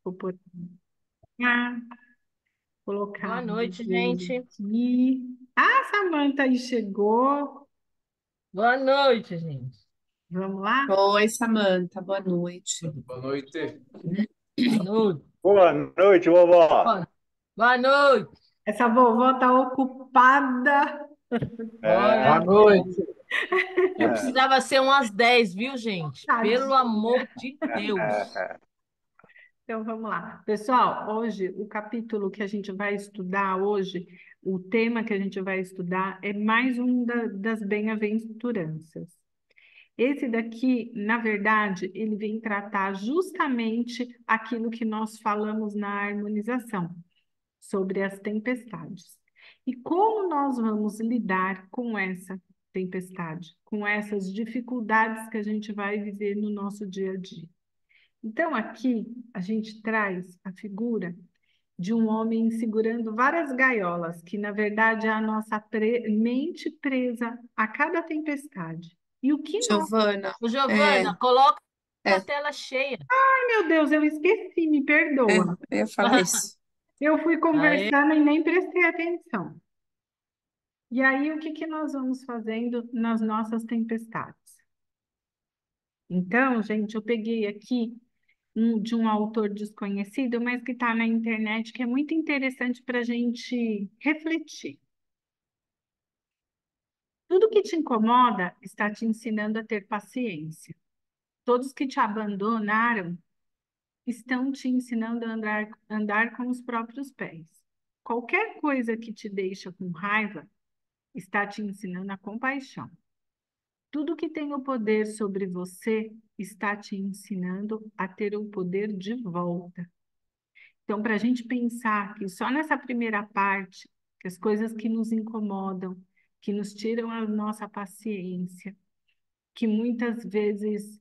Vou pôr cá, Boa colocar noite, vocês gente. aqui. Ah, a Samanta aí chegou. Boa noite, gente. Vamos lá? Oi, Samanta, boa noite. Boa noite. Boa noite. Boa noite, vovó. Boa boa noite. Essa vovó tá ocupada. Olha, Boa É, noite. eu precisava ser umas 10, viu, gente? Pelo Tadinha. amor de Deus. Então, vamos lá. Pessoal, hoje, o capítulo que a gente vai estudar hoje, o tema que a gente vai estudar é mais um das bem-aventuranças. Esse daqui, na verdade, ele vem tratar justamente aquilo que nós falamos na harmonização, sobre as tempestades. E como nós vamos lidar com essa tempestade, com essas dificuldades que a gente vai viver no nosso dia a dia. Então, aqui a gente traz a figura de um homem segurando várias gaiolas, que na verdade é a nossa mente presa a cada tempestade. E o que nós. Giovana, Ô, é, Giovana, coloca a é, tela cheia. Ai, meu Deus, eu esqueci, me perdoa. eu ia falar isso. Eu fui Aê. conversando e nem prestei atenção. E aí, o que que nós vamos fazendo nas nossas tempestades? Então, gente, eu peguei aqui de um autor desconhecido, mas que está na internet, que é muito interessante para a gente refletir. Tudo que te incomoda está te ensinando a ter paciência. Todos que te abandonaram estão te ensinando a andar com os próprios pés. Qualquer coisa que te deixa com raiva está te ensinando a compaixão. Tudo que tem o poder sobre você está te ensinando a ter o poder de volta. Então, para a gente pensar que só nessa primeira parte, que as coisas que nos incomodam, que nos tiram a nossa paciência, que muitas vezes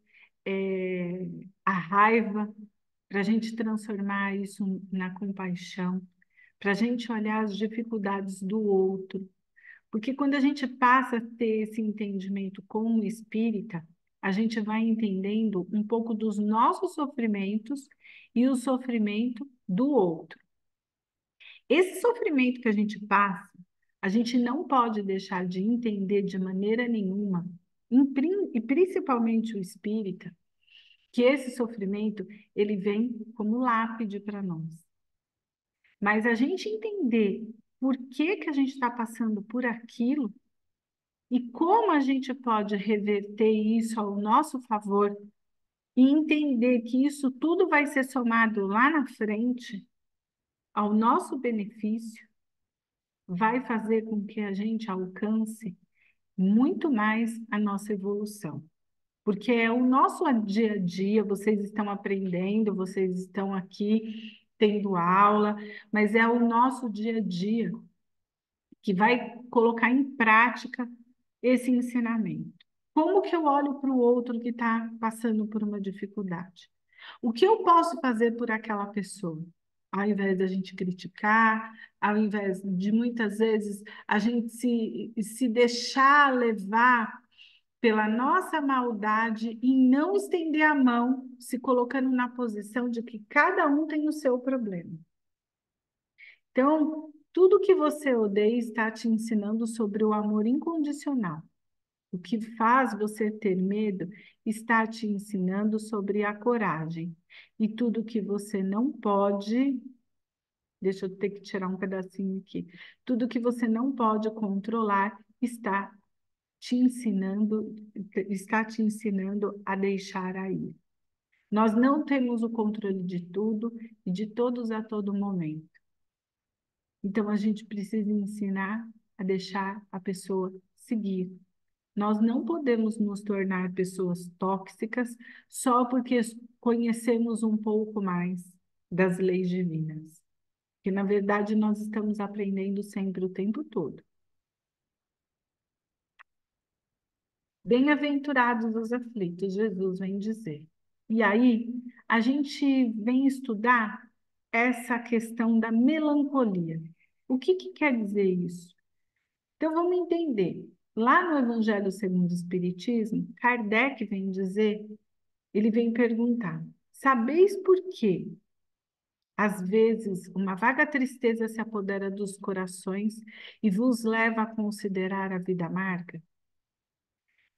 a raiva, para a gente transformar isso na compaixão, para a gente olhar as dificuldades do outro, porque quando a gente passa a ter esse entendimento como espírita, a gente vai entendendo um pouco dos nossos sofrimentos e o sofrimento do outro. Esse sofrimento que a gente passa, a gente não pode deixar de entender de maneira nenhuma, e principalmente o espírita, que esse sofrimento ele vem como lápide para nós. Mas a gente entender por que que a gente está passando por aquilo e como a gente pode reverter isso ao nosso favor e entender que isso tudo vai ser somado lá na frente ao nosso benefício, vai fazer com que a gente alcance muito mais a nossa evolução. Porque é o nosso dia a dia, vocês estão aprendendo, vocês estão aqui tendo aula, mas é o nosso dia a dia que vai colocar em prática esse ensinamento. Como que eu olho para o outro que está passando por uma dificuldade? O que eu posso fazer por aquela pessoa? Ao invés da gente criticar, ao invés de muitas vezes a gente se deixar levar pela nossa maldade e não estender a mão, se colocando na posição de que cada um tem o seu problema. Então, tudo que você odeia está te ensinando sobre o amor incondicional. O que faz você ter medo está te ensinando sobre a coragem. E tudo que você não pode, deixa eu ter que tirar um pedacinho aqui. Tudo que você não pode controlar está te ensinando a deixar aí. Nós não temos o controle de tudo e de todos a todo momento. Então a gente precisa ensinar a deixar a pessoa seguir. Nós não podemos nos tornar pessoas tóxicas só porque conhecemos um pouco mais das leis divinas. Que na verdade nós estamos aprendendo sempre o tempo todo. Bem-aventurados os aflitos, Jesus vem dizer. E aí, a gente vem estudar essa questão da melancolia. O que que quer dizer isso? Então, vamos entender. Lá no Evangelho segundo o Espiritismo, Kardec vem dizer, ele vem perguntar: sabeis por quê? Às vezes, uma vaga tristeza se apodera dos corações e vos leva a considerar a vida amarga?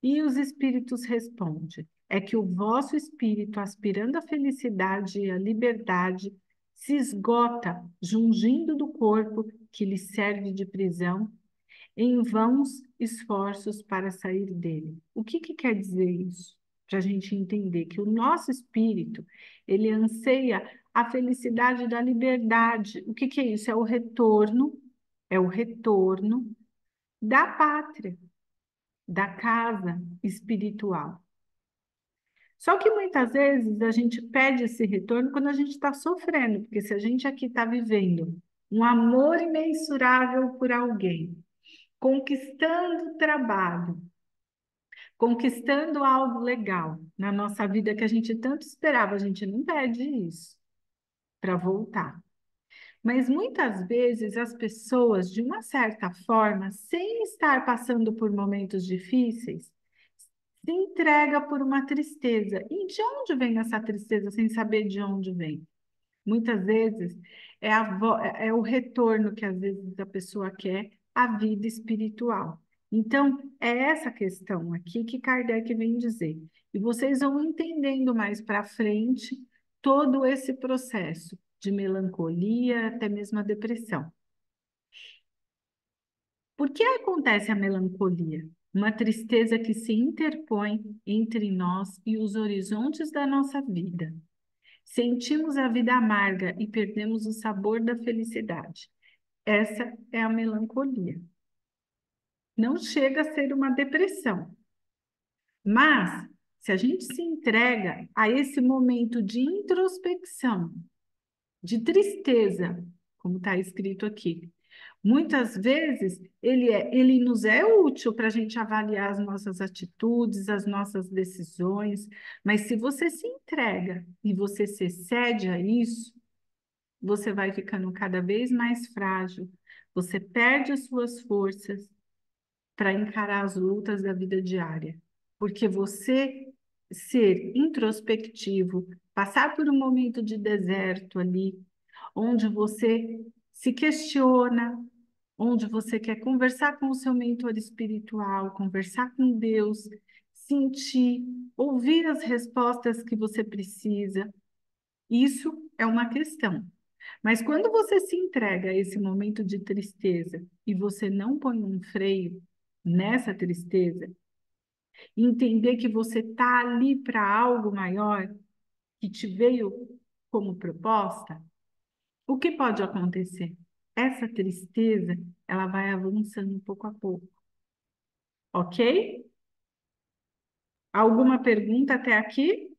E os espíritos respondem: é que o vosso espírito, aspirando à felicidade e à liberdade, se esgota, jungindo do corpo que lhe serve de prisão, em vãos esforços para sair dele. O que quer dizer isso? Para a gente entender que o nosso espírito, ele anseia a felicidade da liberdade. O que é isso? É o retorno da pátria, da casa espiritual. Só que muitas vezes a gente pede esse retorno quando a gente está sofrendo, porque se a gente aqui está vivendo um amor imensurável por alguém, conquistando o trabalho, conquistando algo legal na nossa vida que a gente tanto esperava, a gente não pede isso para voltar. Mas muitas vezes as pessoas, de uma certa forma, sem estar passando por momentos difíceis, se entrega por uma tristeza. E de onde vem essa tristeza sem saber de onde vem? Muitas vezes é o retorno que às vezes a pessoa quer à vida espiritual. Então, é essa questão aqui que Kardec vem dizer. E vocês vão entendendo mais para frente todo esse processo de melancolia, até mesmo a depressão. Por que acontece a melancolia? Uma tristeza que se interpõe entre nós e os horizontes da nossa vida. Sentimos a vida amarga e perdemos o sabor da felicidade. Essa é a melancolia. Não chega a ser uma depressão, mas se a gente se entrega a esse momento de introspecção, de tristeza, como está escrito aqui, muitas vezes ele nos é útil para a gente avaliar as nossas atitudes, as nossas decisões, mas se você se entrega e você se cede a isso, você vai ficando cada vez mais frágil, você perde as suas forças para encarar as lutas da vida diária. Porque você ser introspectivo, passar por um momento de deserto ali, onde você se questiona, onde você quer conversar com o seu mentor espiritual, conversar com Deus, sentir, ouvir as respostas que você precisa. Isso é uma questão. Mas quando você se entrega a esse momento de tristeza e você não põe um freio nessa tristeza, entender que você está ali para algo maior que te veio como proposta, o que pode acontecer? Essa tristeza, ela vai avançando pouco a pouco, ok? Alguma pergunta até aqui?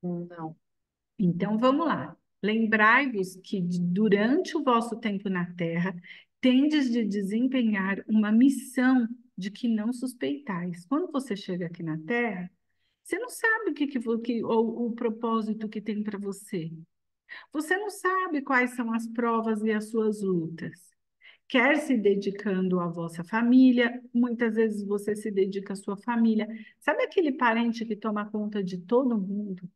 Não. Então vamos lá. Lembrai-vos que durante o vosso tempo na Terra, tendes de desempenhar uma missão de que não suspeitais. Quando você chega aqui na Terra, você não sabe o propósito que tem para você. Você não sabe quais são as provas e as suas lutas. Quer se dedicando à vossa família, muitas vezes você se dedica à sua família. Sabe aquele parente que toma conta de todo mundo?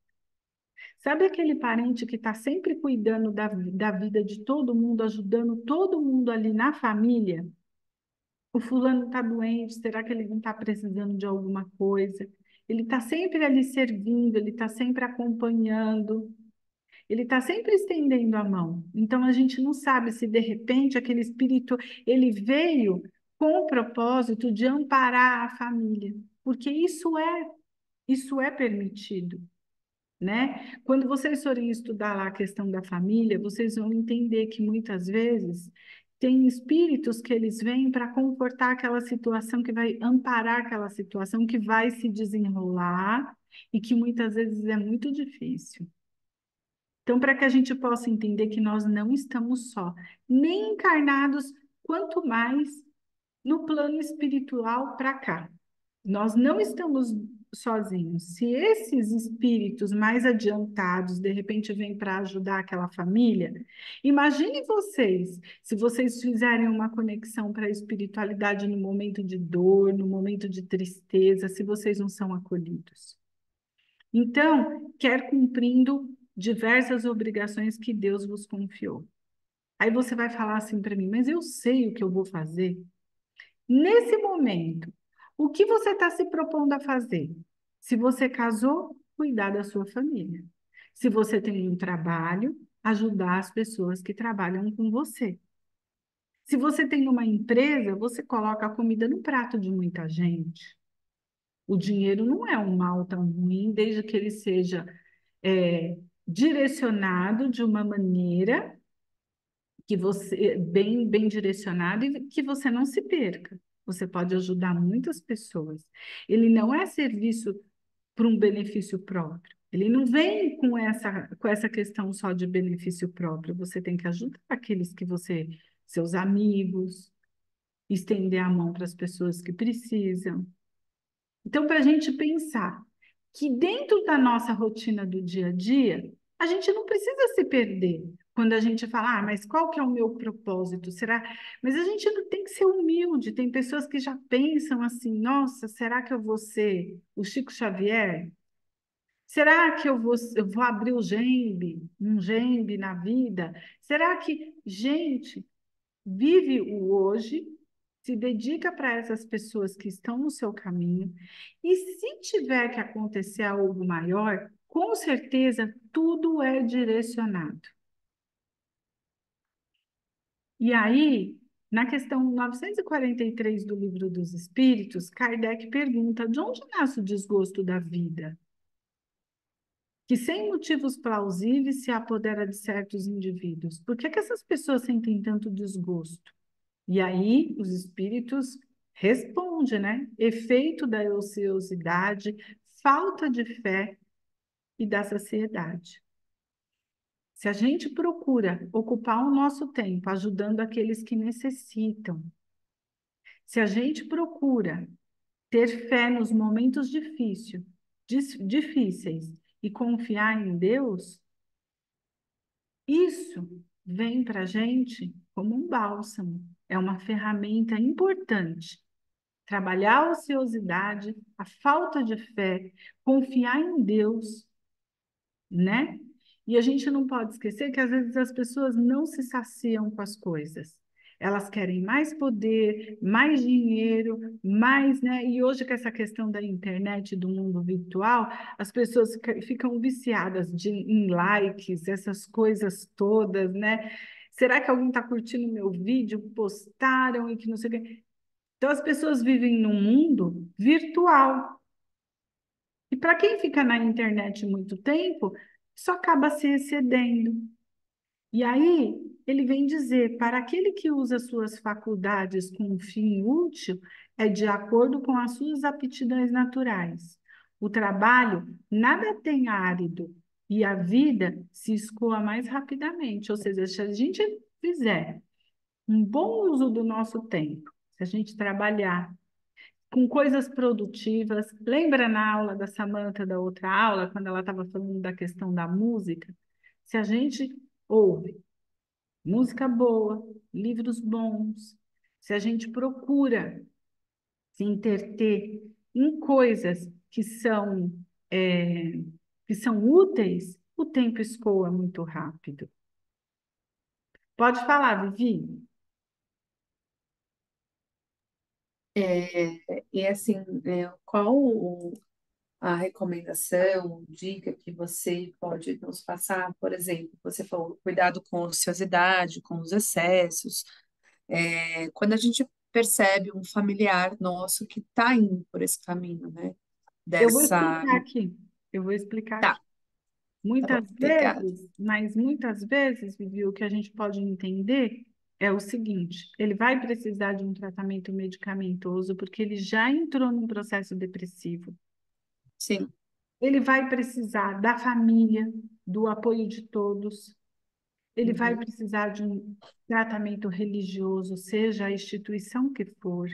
Sabe aquele parente que está sempre cuidando da vida de todo mundo, ajudando todo mundo ali na família? O fulano está doente, será que ele não está precisando de alguma coisa? Ele está sempre ali servindo, ele está sempre acompanhando, ele está sempre estendendo a mão. Então a gente não sabe se de repente aquele espírito ele veio com o propósito de amparar a família, porque isso é permitido, né? Quando vocês forem estudar lá a questão da família, vocês vão entender que muitas vezes tem espíritos que eles vêm para confortar aquela situação, que vai amparar aquela situação, que vai se desenrolar e que muitas vezes é muito difícil. Então, para que a gente possa entender que nós não estamos só, nem encarnados, quanto mais no plano espiritual para cá. Nós não estamos sozinhos. Se esses espíritos mais adiantados, de repente, vêm para ajudar aquela família, imagine vocês, se vocês fizerem uma conexão para a espiritualidade no momento de dor, no momento de tristeza, se vocês não são acolhidos. Então, quer cumprindo diversas obrigações que Deus vos confiou. Aí você vai falar assim para mim, mas eu sei o que eu vou fazer. Nesse momento, o que você está se propondo a fazer? Se você casou, cuidar da sua família. Se você tem um trabalho, ajudar as pessoas que trabalham com você. Se você tem uma empresa, você coloca a comida no prato de muita gente. O dinheiro não é um mal tão ruim, desde que ele seja direcionado de uma maneira que você bem direcionado e que você não se perca. Você pode ajudar muitas pessoas. Ele não é serviço para um benefício próprio. Ele não vem com essa questão só de benefício próprio. Você tem que ajudar aqueles que você, seus amigos, estender a mão para as pessoas que precisam. Então, para a gente pensar que dentro da nossa rotina do dia a dia, a gente não precisa se perder. Quando a gente fala, mas qual que é o meu propósito? Será? Mas a gente não tem que ser humilde. Tem pessoas que já pensam assim, nossa, será que eu vou ser o Chico Xavier? Será que eu vou abrir um Gembe na vida? Será que, gente, vive o hoje, se dedica para essas pessoas que estão no seu caminho, e se tiver que acontecer algo maior, com certeza tudo é direcionado. E aí, na questão 943 do Livro dos Espíritos, Kardec pergunta: de onde nasce o desgosto da vida? Que sem motivos plausíveis se apodera de certos indivíduos. Por que que essas pessoas sentem tanto desgosto? E aí os espíritos respondem, né? Efeito da ociosidade, falta de fé e da saciedade. Se a gente procura ocupar o nosso tempo ajudando aqueles que necessitam, se a gente procura ter fé nos momentos difíceis e confiar em Deus, isso vem para a gente como um bálsamo, é uma ferramenta importante. Trabalhar a ociosidade, a falta de fé, confiar em Deus, né? E a gente não pode esquecer que às vezes as pessoas não se saciam com as coisas. Elas querem mais poder, mais dinheiro, mais, né? E hoje, com essa questão da internet, do mundo virtual, as pessoas ficam viciadas em likes, essas coisas todas, né? Será que alguém está curtindo meu vídeo? Postaram e que não sei o quê. Então, as pessoas vivem num mundo virtual. E para quem fica na internet muito tempo, isso acaba se excedendo. E aí, ele vem dizer: para aquele que usa suas faculdades com um fim útil, é de acordo com as suas aptidões naturais. O trabalho nada tem árido e a vida se escoa mais rapidamente. Ou seja, se a gente fizer um bom uso do nosso tempo, se a gente trabalhar com coisas produtivas. Lembra na aula da Samantha, da outra aula, quando ela estava falando da questão da música? Se a gente ouve música boa, livros bons, se a gente procura se interter em coisas é, que são úteis, o tempo escoa muito rápido. Pode falar, Vivi. E assim, qual a recomendação, dica que você pode nos passar? Por exemplo, você falou cuidado com a ociosidade, com os excessos. Quando a gente percebe um familiar nosso que está indo por esse caminho, né? Eu vou Dessa. explicar aqui. Eu vou explicar Tá, aqui. tá bom, Muitas obrigada. vezes, mas muitas vezes, Vivi, o que a gente pode entender é o seguinte: ele vai precisar de um tratamento medicamentoso porque ele já entrou num processo depressivo. Sim, Ele vai precisar da família, do apoio de todos. Ele vai uhum, precisar de um tratamento religioso, seja a instituição que for,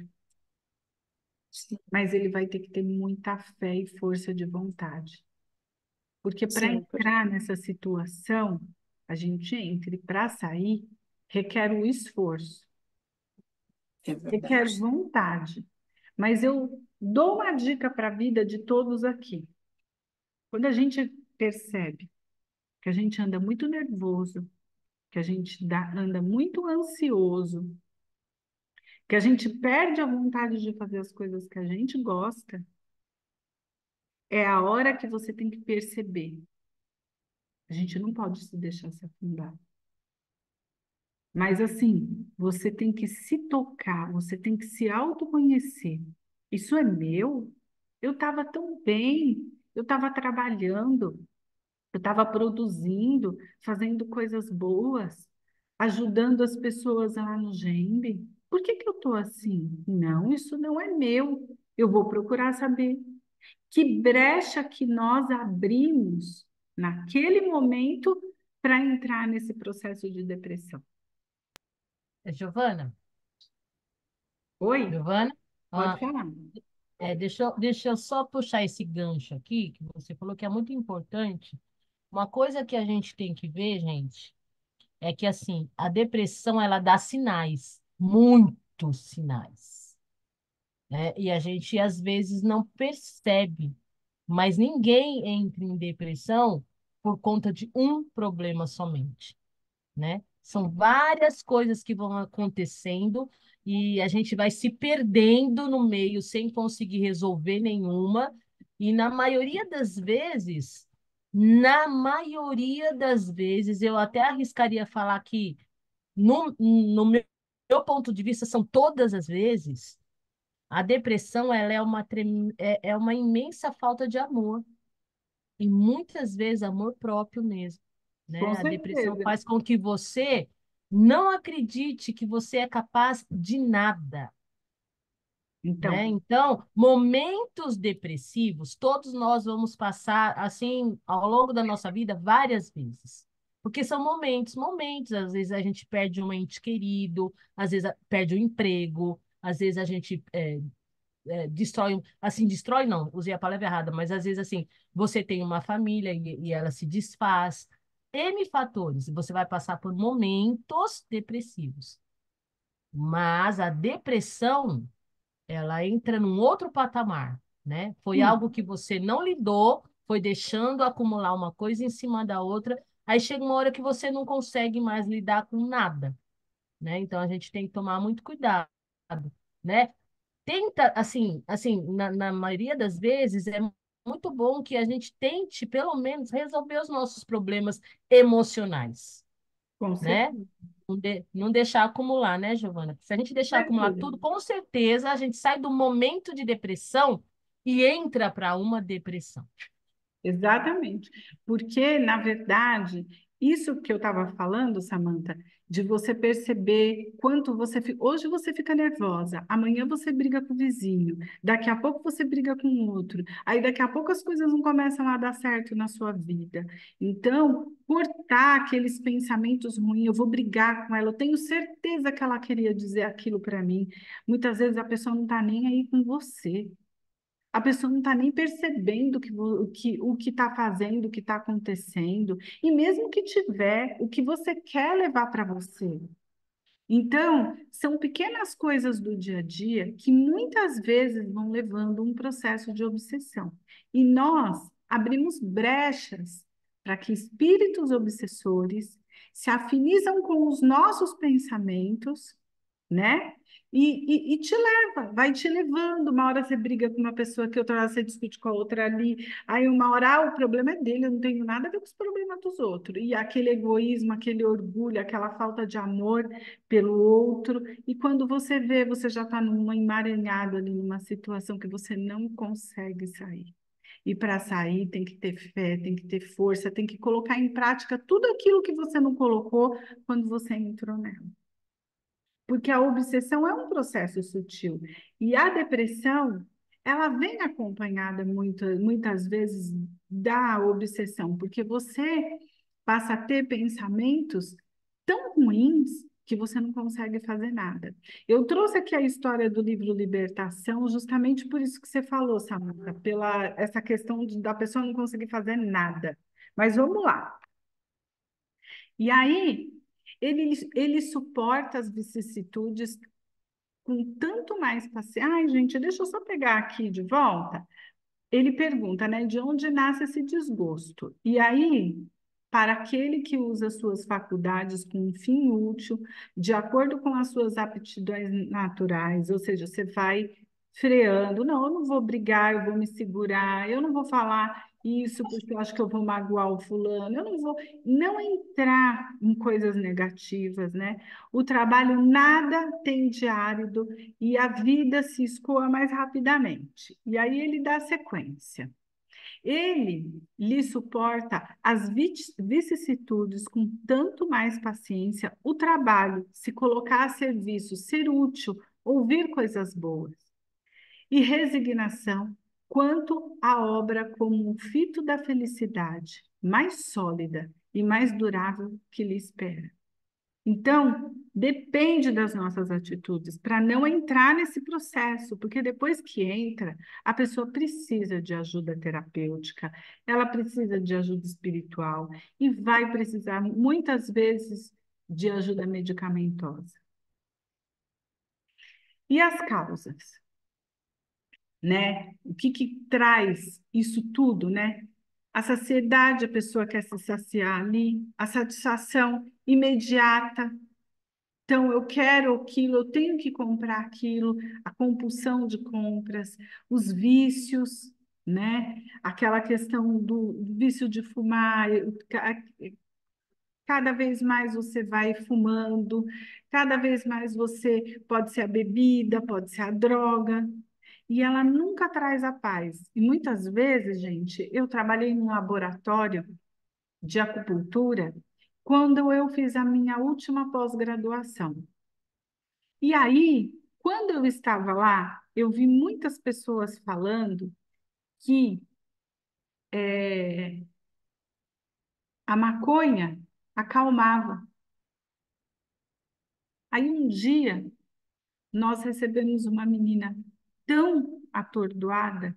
sim, mas ele vai ter que ter muita fé e força de vontade. Porque para sim, entrar nessa situação, a gente entra e para sair requer o esforço, é requer verdade. vontade. Mas eu dou uma dica para a vida de todos aqui. Quando a gente percebe que a gente anda muito nervoso, que a gente anda muito ansioso, que a gente perde a vontade de fazer as coisas que a gente gosta, é a hora que você tem que perceber. A gente não pode se deixar se afundar. Mas assim, você tem que se tocar, você tem que se autoconhecer. Isso é meu? Eu estava tão bem, eu estava trabalhando, eu estava produzindo, fazendo coisas boas, ajudando as pessoas lá no GEMB. Por que que eu estou assim? Não, isso não é meu. Eu vou procurar saber que brecha que nós abrimos naquele momento para entrar nesse processo de depressão. Giovana? Oi? Giovana? Pode Ah, falar. deixa eu só puxar esse gancho aqui, que você falou que é muito importante. Uma coisa que a gente tem que ver, gente, é que assim, a depressão ela dá sinais, muitos sinais, né? E a gente às vezes não percebe, mas ninguém entra em depressão por conta de um problema somente, né? São várias coisas que vão acontecendo e a gente vai se perdendo no meio sem conseguir resolver nenhuma. E na maioria das vezes, eu até arriscaria falar que, no meu ponto de vista, são todas as vezes, a depressão ela é uma imensa falta de amor. E muitas vezes amor próprio mesmo, Com né? A depressão certeza. faz com que você não acredite que você é capaz de nada, né? Então, Então, momentos depressivos, todos nós vamos passar assim ao longo da nossa vida várias vezes. Porque são momentos, às vezes a gente perde um ente querido, às vezes perde o emprego, às vezes a gente destrói, assim, destrói não, usei a palavra errada, mas às vezes assim, você tem uma família e ela se desfaz. N fatores, você vai passar por momentos depressivos. Mas a depressão, ela entra num outro patamar, né? Foi algo sim, que você não lidou, foi deixando acumular uma coisa em cima da outra, aí chega uma hora que você não consegue mais lidar com nada, né? Então a gente tem que tomar muito cuidado, né? Tenta, na maioria das vezes, é muito bom que a gente tente, pelo menos, resolver os nossos problemas emocionais, com né? certeza. Não deixar acumular, né, Giovana? Se a gente deixar acumular tudo, com certeza a gente sai do momento de depressão e entra para uma depressão. Exatamente. Porque, na verdade, isso que eu estava falando, Samantha, de você perceber quanto você fica. Hoje você fica nervosa, amanhã você briga com o vizinho, daqui a pouco você briga com o outro, aí daqui a pouco as coisas não começam a dar certo na sua vida. Então, cortar aqueles pensamentos ruins, eu vou brigar com ela, eu tenho certeza que ela queria dizer aquilo para mim. Muitas vezes a pessoa não está nem aí com você. A pessoa não está nem percebendo o que está fazendo, o que está acontecendo, e mesmo que tiver, o que você quer levar para você. Então, são pequenas coisas do dia a dia que muitas vezes vão levando um processo de obsessão. E nós abrimos brechas para que espíritos obsessores se afinizam com os nossos pensamentos, né? E te leva, vai te levando. Uma hora você briga com uma pessoa que outra hora você discute com a outra ali. Aí uma hora, o problema é dele, eu não tenho nada a ver com os problemas dos outros. E aquele egoísmo, aquele orgulho, aquela falta de amor pelo outro. E quando você vê, você já está numa emaranhado ali, numa situação que você não consegue sair. E para sair tem que ter fé, tem que ter força, tem que colocar em prática tudo aquilo que você não colocou quando você entrou nela. Porque a obsessão é um processo sutil. E a depressão, ela vem acompanhada muitas vezes da obsessão, porque você passa a ter pensamentos tão ruins que você não consegue fazer nada. Eu trouxe aqui a história do livro Libertação, justamente por isso que você falou, Samantha, pela essa questão da pessoa não conseguir fazer nada. Mas vamos lá. E aí, ele suporta as vicissitudes com tanto mais paciência. Ai, gente, deixa eu só pegar aqui de volta. Ele pergunta, né, de onde nasce esse desgosto? E aí, para aquele que usa suas faculdades com um fim útil, de acordo com as suas aptidões naturais, ou seja, você vai freando, não, eu não vou brigar, eu vou me segurar, eu não vou falar isso porque eu acho que eu vou magoar o fulano, eu não vou não entrar em coisas negativas, né? O trabalho nada tem de árido e a vida se escoa mais rapidamente. E aí ele dá sequência. Ele lhe suporta as vicissitudes com tanto mais paciência, o trabalho, se colocar a serviço, ser útil, ouvir coisas boas, e resignação, quanto a obra como um fito da felicidade, mais sólida e mais durável que lhe espera. Então, depende das nossas atitudes para não entrar nesse processo, porque depois que entra, a pessoa precisa de ajuda terapêutica, ela precisa de ajuda espiritual e vai precisar muitas vezes de ajuda medicamentosa. E as causas, né? O que que traz isso tudo, né? A saciedade, a pessoa quer se saciar ali, a satisfação imediata. Então, eu quero aquilo, eu tenho que comprar aquilo, a compulsão de compras, os vícios, né? Aquela questão do vício de fumar, cada vez mais você vai fumando, cada vez mais você pode ser a bebida, pode ser a droga, e ela nunca traz a paz. E muitas vezes, gente, eu trabalhei em um laboratório de acupuntura quando eu fiz a minha última pós-graduação. E aí, quando eu estava lá, eu vi muitas pessoas falando que a maconha acalmava. Aí um dia nós recebemos uma menina tão atordoada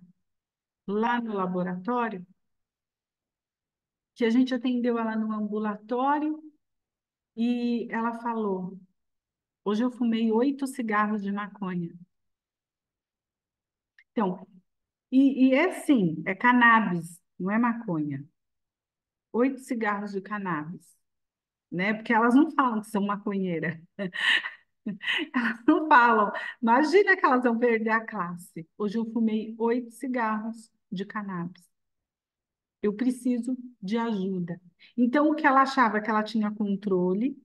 lá no laboratório que a gente atendeu ela no ambulatório e ela falou: hoje eu fumei 8 cigarros de maconha. Então, e é assim, é cannabis, não é maconha. 8 cigarros de cannabis, né? Porque elas não falam que são maconheiras. Elas não falam. Imagina que elas vão perder a classe. Hoje eu fumei 8 cigarros de cannabis. Eu preciso de ajuda. Então, o que ela achava que ela tinha controle,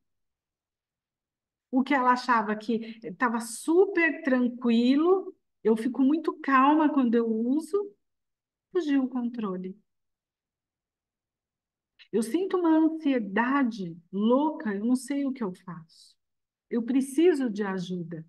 o que ela achava que estava super tranquilo, eu fico muito calma quando eu uso, fugiu o controle. Eu sinto uma ansiedade louca, eu não sei o que eu faço. Eu preciso de ajuda.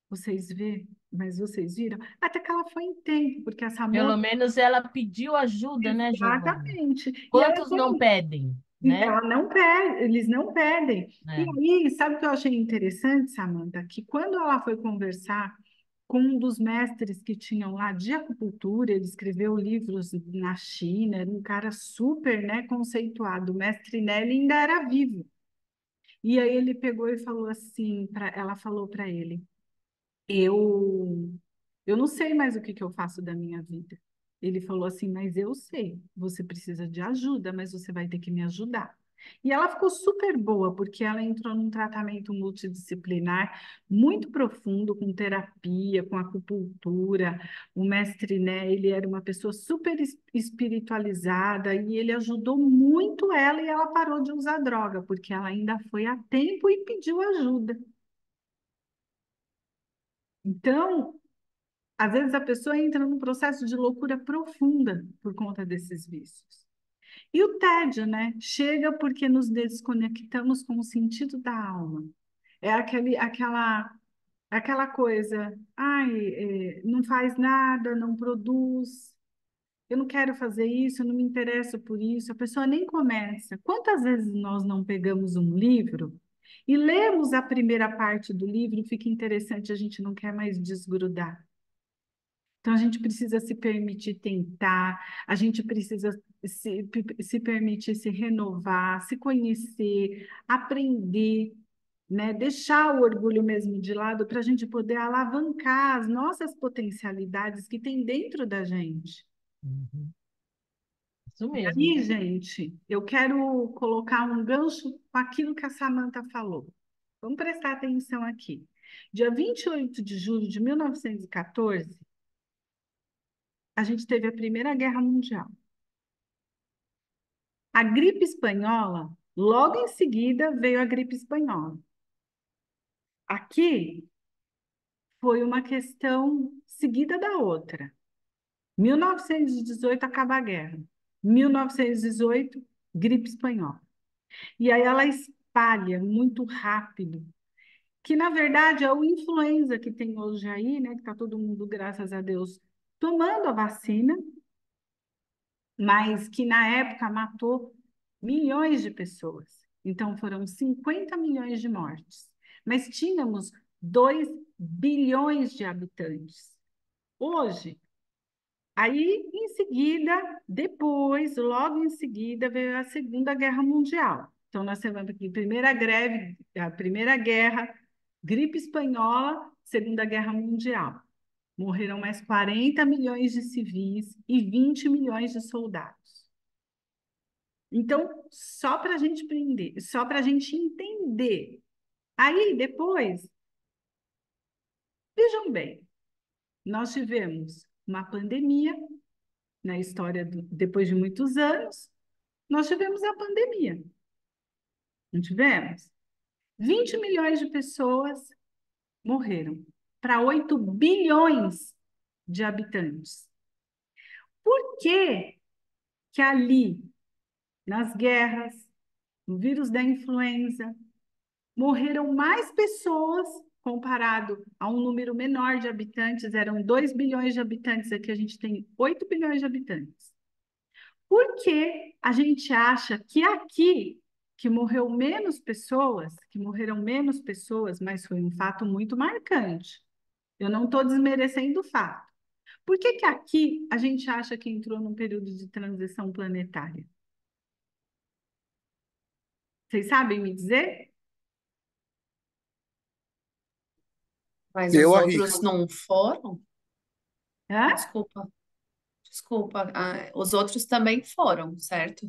Vocês vê, mas vocês viram? Até que ela foi em tempo, porque essa Pelo moça, menos ela pediu ajuda, né, Giovana? exatamente. E ela Quantos foi, não pedem, e né? ela não perde, eles não pedem. E É. aí, sabe o que eu achei interessante, Samantha? Que quando ela foi conversar com um dos mestres que tinham lá de acupuntura, ele escreveu livros na China, era um cara super, né, conceituado. O mestre Nelly ainda era vivo. E aí ele pegou e falou assim, ela falou para ele: eu Eu não sei mais o que que eu faço da minha vida. Ele falou assim, mas eu sei, você precisa de ajuda, mas você vai ter que me ajudar. E ela ficou super boa, porque ela entrou num tratamento multidisciplinar muito profundo, com terapia, com acupuntura. O mestre, né, ele era uma pessoa super espiritualizada e ele ajudou muito ela e ela parou de usar droga, porque ela ainda foi a tempo e pediu ajuda. Então, às vezes a pessoa entra num processo de loucura profunda por conta desses vícios. E o tédio, né? Chega porque nos desconectamos com o sentido da alma. É aquela coisa, ai, não faz nada, não produz, eu não quero fazer isso, eu não me interesso por isso, a pessoa nem começa. Quantas vezes nós não pegamos um livro e lemos a primeira parte do livro, fica interessante, a gente não quer mais desgrudar. Então, a gente precisa se permitir tentar, a gente precisa se permitir se renovar, se conhecer, aprender, né? Deixar o orgulho mesmo de lado para a gente poder alavancar as nossas potencialidades que tem dentro da gente. Uhum. Isso mesmo. Aí, gente, eu quero colocar um gancho com aquilo que a Samantha falou. Vamos prestar atenção aqui. Dia 28 de julho de 1914, a gente teve a Primeira Guerra Mundial. A gripe espanhola, logo em seguida, veio a gripe espanhola. Aqui foi uma questão seguida da outra. 1918 acaba a guerra. 1918, gripe espanhola. E aí ela espalha muito rápido, que na verdade é o influenza que tem hoje aí, né? Que está todo mundo, graças a Deus, tomando a vacina, mas que na época matou milhões de pessoas. Então foram 50 milhões de mortes. Mas tínhamos 2 bilhões de habitantes. Hoje, aí, em seguida, depois, logo em seguida, veio a Segunda Guerra Mundial. Então, nós temos aqui primeira greve, a Primeira Guerra, gripe espanhola, Segunda Guerra Mundial. Morreram mais 40 milhões de civis e 20 milhões de soldados. Então, só para a gente prender, só para a gente entender. Aí, depois, vejam bem, nós tivemos uma pandemia na história, depois de muitos anos, nós tivemos a pandemia. Não tivemos? 20 milhões de pessoas morreram para 8 bilhões de habitantes. Por que que ali, nas guerras, no vírus da influenza, morreram mais pessoas comparado a um número menor de habitantes? Eram 2 bilhões de habitantes, aqui a gente tem 8 bilhões de habitantes. Por que a gente acha que aqui, que morreu menos pessoas, que morreram menos pessoas, mas foi um fato muito marcante. Eu não estou desmerecendo o fato. Por que que aqui a gente acha que entrou num período de transição planetária? Vocês sabem me dizer? Mas os Eu arrisco. outros não foram? Hã? Desculpa, desculpa. Os outros também foram, certo?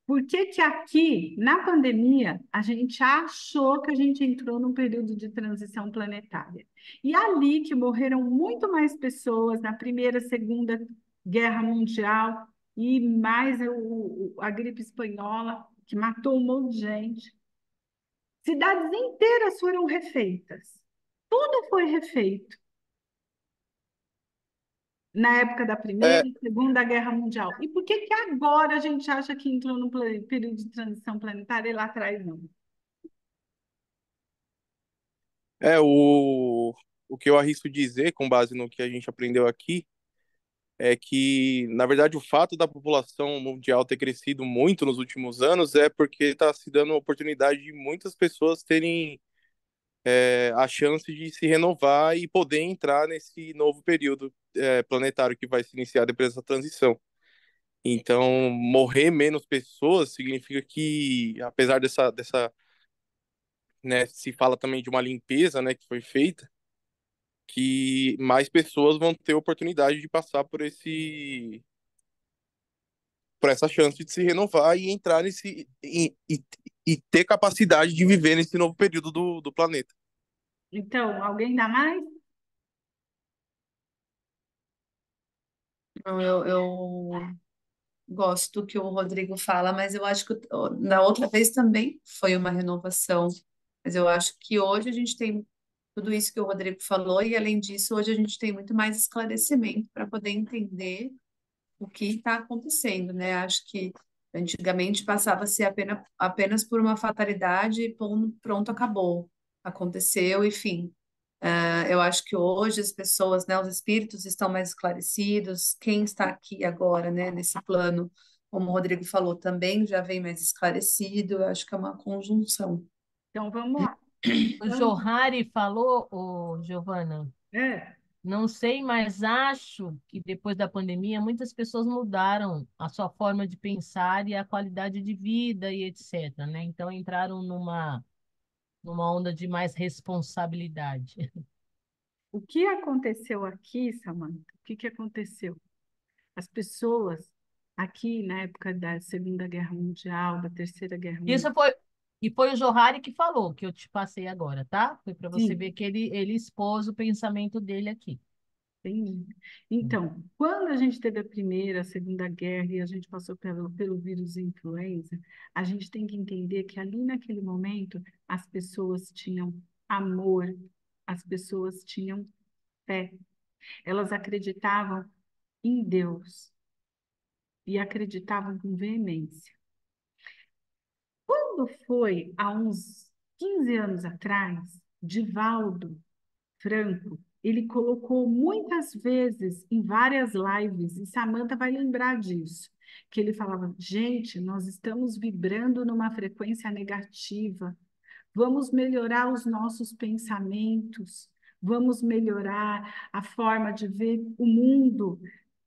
Por que que aqui, na pandemia, a gente achou que a gente entrou num período de transição planetária? E ali que morreram muito mais pessoas na Primeira, Segunda Guerra Mundial e mais a gripe espanhola, que matou um monte de gente. Cidades inteiras foram refeitas. Tudo foi refeito na época da É, Primeira e Segunda Guerra Mundial. E por que que agora a gente acha que entrou num período de transição planetária e lá atrás não? é o que eu arrisco dizer, com base no que a gente aprendeu aqui, é que, na verdade, o fato da população mundial ter crescido muito nos últimos anos é porque está se dando a oportunidade de muitas pessoas terem a chance de se renovar e poder entrar nesse novo período planetário que vai se iniciar depois dessa transição. Então, morrer menos pessoas significa que, apesar dessa, né, se fala também de uma limpeza, né, que foi feita, que mais pessoas vão ter oportunidade de passar por essa chance de se renovar e entrar e ter capacidade de viver nesse novo período do planeta. Então, alguém dá mais? Não, eu gosto do que o Rodrigo fala, mas eu acho que na outra vez também foi uma renovação. Mas eu acho que hoje a gente tem tudo isso que o Rodrigo falou, e além disso, hoje a gente tem muito mais esclarecimento para poder entender o que está acontecendo, né? Acho que antigamente passava-se apenas por uma fatalidade e pronto, acabou. Aconteceu, enfim. Eu acho que hoje as pessoas, né, os espíritos estão mais esclarecidos. Quem está aqui agora, né, nesse plano, como o Rodrigo falou, também já vem mais esclarecido. Eu acho que é uma conjunção. Então, vamos lá. O Vamos. Johari falou, ô, Giovana, É. não sei, mas acho que depois da pandemia muitas pessoas mudaram a sua forma de pensar e a qualidade de vida e etc, né? Então entraram numa onda de mais responsabilidade. O que aconteceu aqui, Samantha? O que que aconteceu? As pessoas, aqui na época da Segunda Guerra Mundial, da Terceira Guerra Mundial. Isso foi, e foi o Johari que falou, que eu te passei agora, tá? Foi para você ver Sim, que ele expôs o pensamento dele aqui. entendi. Então, quando a gente teve a Primeira, a Segunda Guerra e a gente passou pelo vírus influenza, a gente tem que entender que ali naquele momento as pessoas tinham amor, as pessoas tinham fé, elas acreditavam em Deus e acreditavam com veemência. Quando foi há uns 15 anos atrás, Divaldo Franco, ele colocou muitas vezes em várias lives, e Samantha vai lembrar disso, que ele falava: gente, nós estamos vibrando numa frequência negativa, vamos melhorar os nossos pensamentos, vamos melhorar a forma de ver o mundo.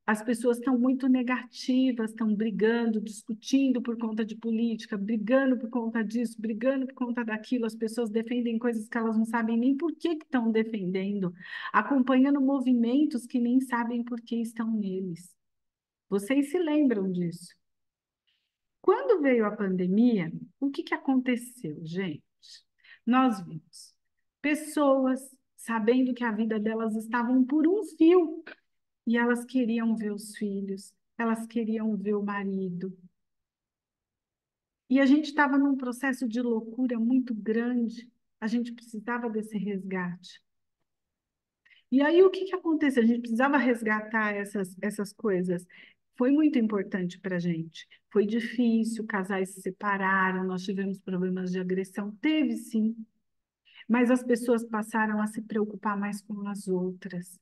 As pessoas estão muito negativas, estão brigando, discutindo por conta de política, brigando por conta disso, brigando por conta daquilo. As pessoas defendem coisas que elas não sabem nem por que estão defendendo, acompanhando movimentos que nem sabem por que estão neles. Vocês se lembram disso? Quando veio a pandemia, o que aconteceu, gente? Nós vimos pessoas sabendo que a vida delas estavam por um fio e elas queriam ver os filhos, elas queriam ver o marido. E a gente estava num processo de loucura muito grande, a gente precisava desse resgate. E aí o que aconteceu? A gente precisava resgatar essas coisas. Foi muito importante para a gente. Foi difícil, casais se separaram, nós tivemos problemas de agressão, teve sim, mas as pessoas passaram a se preocupar mais com as outras.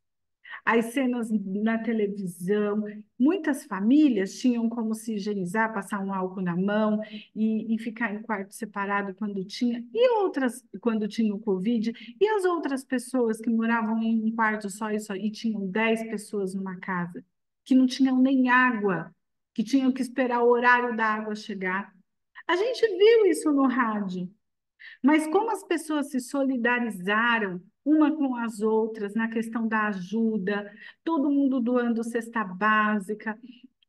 As cenas na televisão, muitas famílias tinham como se higienizar, passar um álcool na mão e ficar em quarto separado quando tinha, e outras quando tinha o Covid, e as outras pessoas que moravam em um quarto só e tinham 10 pessoas numa casa, que não tinham nem água, que tinham que esperar o horário da água chegar. A gente viu isso no rádio. Mas como as pessoas se solidarizaram uma com as outras na questão da ajuda, todo mundo doando cesta básica,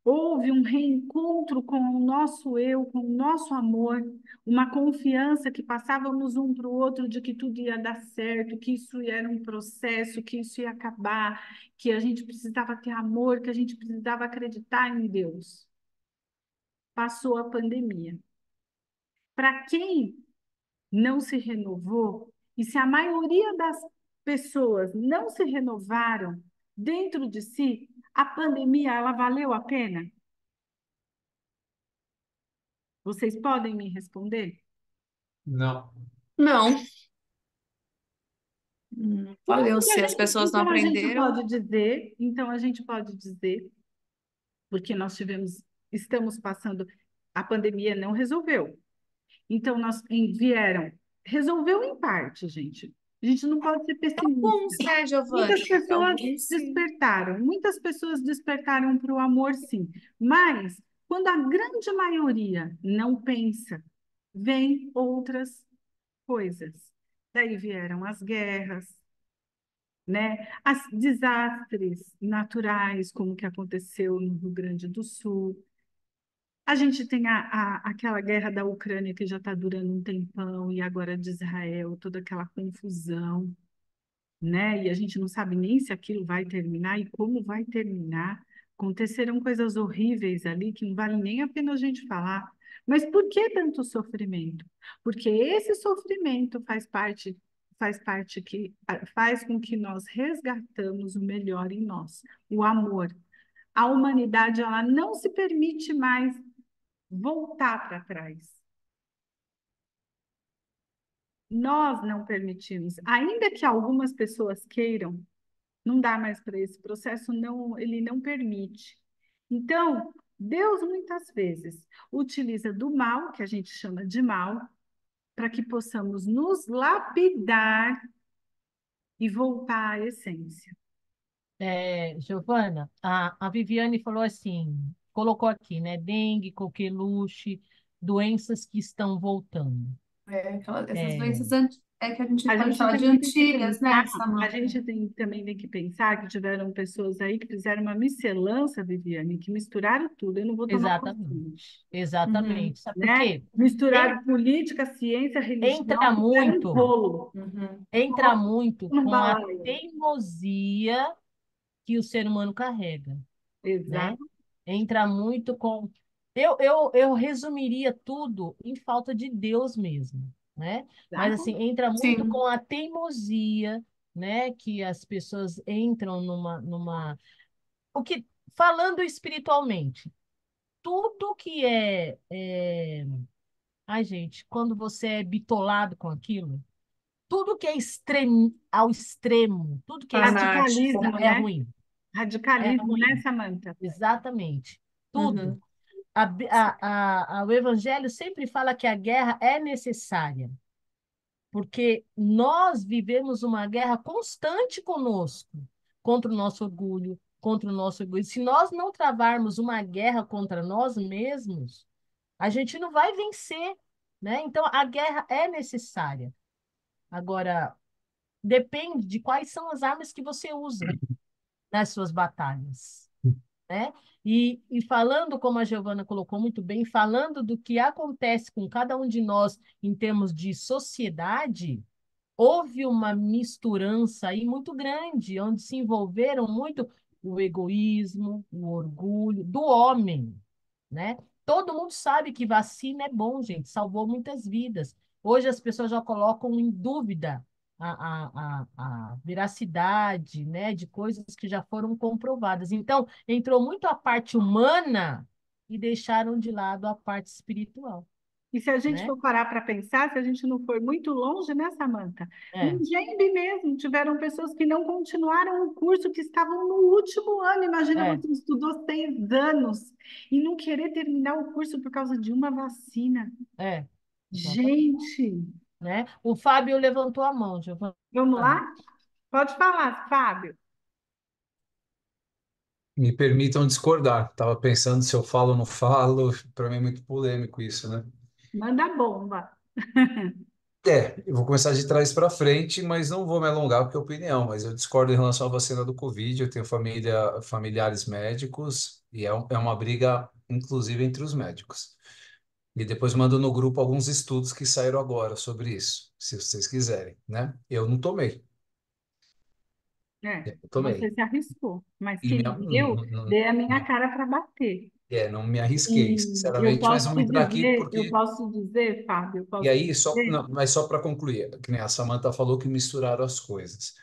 houve um reencontro com o nosso eu, com o nosso amor, uma confiança que passávamos um para o outro de que tudo ia dar certo, que isso era um processo, que isso ia acabar, que a gente precisava ter amor, que a gente precisava acreditar em Deus. Passou a pandemia. Para quem não se renovou, e se a maioria das pessoas não se renovaram dentro de si, a pandemia, ela valeu a pena? Vocês podem me responder? Não. Não, Então, valeu se as pessoas não aprenderam. então a gente pode dizer, porque nós estamos passando, a pandemia não resolveu. Então, vieram, resolveu em parte, gente. A gente não pode ser Alguns, pessimista. né, Giovanni? Alguns, sim. Muitas pessoas despertaram para o amor, sim, mas quando a grande maioria não pensa, vem outras coisas. Daí vieram as guerras, né? As desastres naturais, como que aconteceu no Rio Grande do Sul. A gente tem aquela guerra da Ucrânia que já está durando um tempão, e agora de Israel, toda aquela confusão, né? E a gente não sabe nem se aquilo vai terminar e como vai terminar. Aconteceram coisas horríveis ali que não vale nem a pena a gente falar. Mas por que tanto sofrimento? Porque esse sofrimento faz com que nós resgatamos o melhor em nós, o amor. A humanidade, ela não se permite mais voltar para trás. Nós não permitimos, ainda que algumas pessoas queiram, não dá mais para esse processo, não, ele não permite. Então, Deus muitas vezes utiliza do mal, que a gente chama de mal, para que possamos nos lapidar e voltar à essência. Giovana, a Viviane falou assim, colocou aqui, né? Dengue, coqueluche, doenças que estão voltando. Essas É, doenças É que a gente A pode gente falar de também tem que antigas, né, pensar, a Samanta? gente também tem que pensar que tiveram pessoas aí que fizeram uma miscelância, Viviane, que misturaram tudo. Eu não vou tomar vacina, Exatamente. Uhum, Exatamente. Sabe por né? quê? En- Misturaram política, ciência, religião, Entra fizeram um muito, rolo, uhum. entra muito uma com a balaia. teimosia que o ser humano carrega, né? Exato. Entra muito com. Eu resumiria tudo em falta de Deus mesmo, né? Mas, assim, entra muito Sim. com a teimosia, né? Que as pessoas entram numa. O que, falando espiritualmente, tudo que Ai, gente, quando você é bitolado com aquilo, tudo que é ao extremo, tudo que é Fanático. Radicalismo, extremista é né? ruim. É Radicalismo, né, ruim. Samantha? Exatamente. Tudo. Uhum. O Evangelho sempre fala que a guerra é necessária, porque nós vivemos uma guerra constante conosco, contra o nosso orgulho, contra o nosso orgulho. Se nós não travarmos uma guerra contra nós mesmos, a gente não vai vencer, né? Então, a guerra é necessária. Agora, depende de quais são as armas que você usa nas suas batalhas, né? E falando, como a Giovana colocou muito bem, falando do que acontece com cada um de nós em termos de sociedade, houve uma misturança aí muito grande, onde se envolveram muito o egoísmo, o orgulho do homem, né? Todo mundo sabe que vacina é bom, gente, salvou muitas vidas. Hoje as pessoas já colocam em dúvida a veracidade, né, de coisas que já foram comprovadas. Então, entrou muito a parte humana e deixaram de lado a parte espiritual, E se a gente né? for parar para pensar, se a gente não for muito longe, né, Samantha? É, No GEMB mesmo, tiveram pessoas que não continuaram o curso, que estavam no último ano. Imagina, é, você estudou 6 anos e não querer terminar o curso por causa de uma vacina. exatamente, Gente, né? O Fábio levantou a mão, Giovana. vamos lá? Pode falar, Fábio. Me permitam discordar. Estava pensando se eu falo ou não falo. Para mim é muito polêmico isso, né? Manda bomba. Eu vou começar de trás para frente, mas não vou me alongar porque é opinião. Mas eu discordo em relação à vacina do Covid. Eu tenho familiares médicos e é uma briga, inclusive, entre os médicos. E depois mando no grupo alguns estudos que saíram agora sobre isso, se vocês quiserem, né? Eu não tomei, É, eu você tomei. se arriscou, mas E quem deu, dei a minha cara para bater. não me arrisquei, E eu sinceramente, mas posso vamos te entrar aqui dizer, porque. Fábio, eu E posso te aí, dizer, não, mas só para concluir, que nem a Samantha falou que misturaram as coisas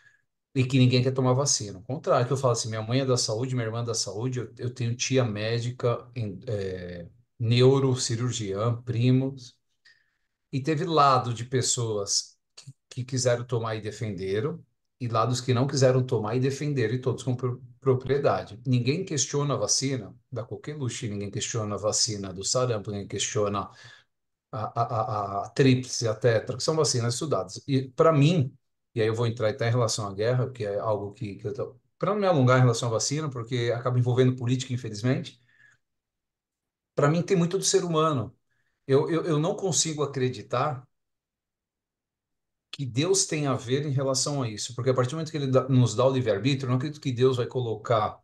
e que ninguém quer tomar vacina. Ao contrário, que eu falo assim, minha mãe é da saúde, minha irmã é da saúde, eu tenho tia médica, neurocirurgiã, primos, e teve lado de pessoas que quiseram tomar e defenderam, e lados que não quiseram tomar e defenderam, e todos com propriedade. Ninguém questiona a vacina da coqueluche, ninguém questiona a vacina do sarampo, ninguém questiona a tríplice, a tetra, que são vacinas estudadas. E para mim, e aí eu vou entrar até em relação à guerra, que é algo que eu tô, para não me alongar em relação à vacina, porque acaba envolvendo política, infelizmente, para mim tem muito do ser humano. Eu não consigo acreditar que Deus tem a ver em relação a isso, porque a partir do momento que ele nos dá o livre-arbítrio, eu não acredito que Deus vai colocar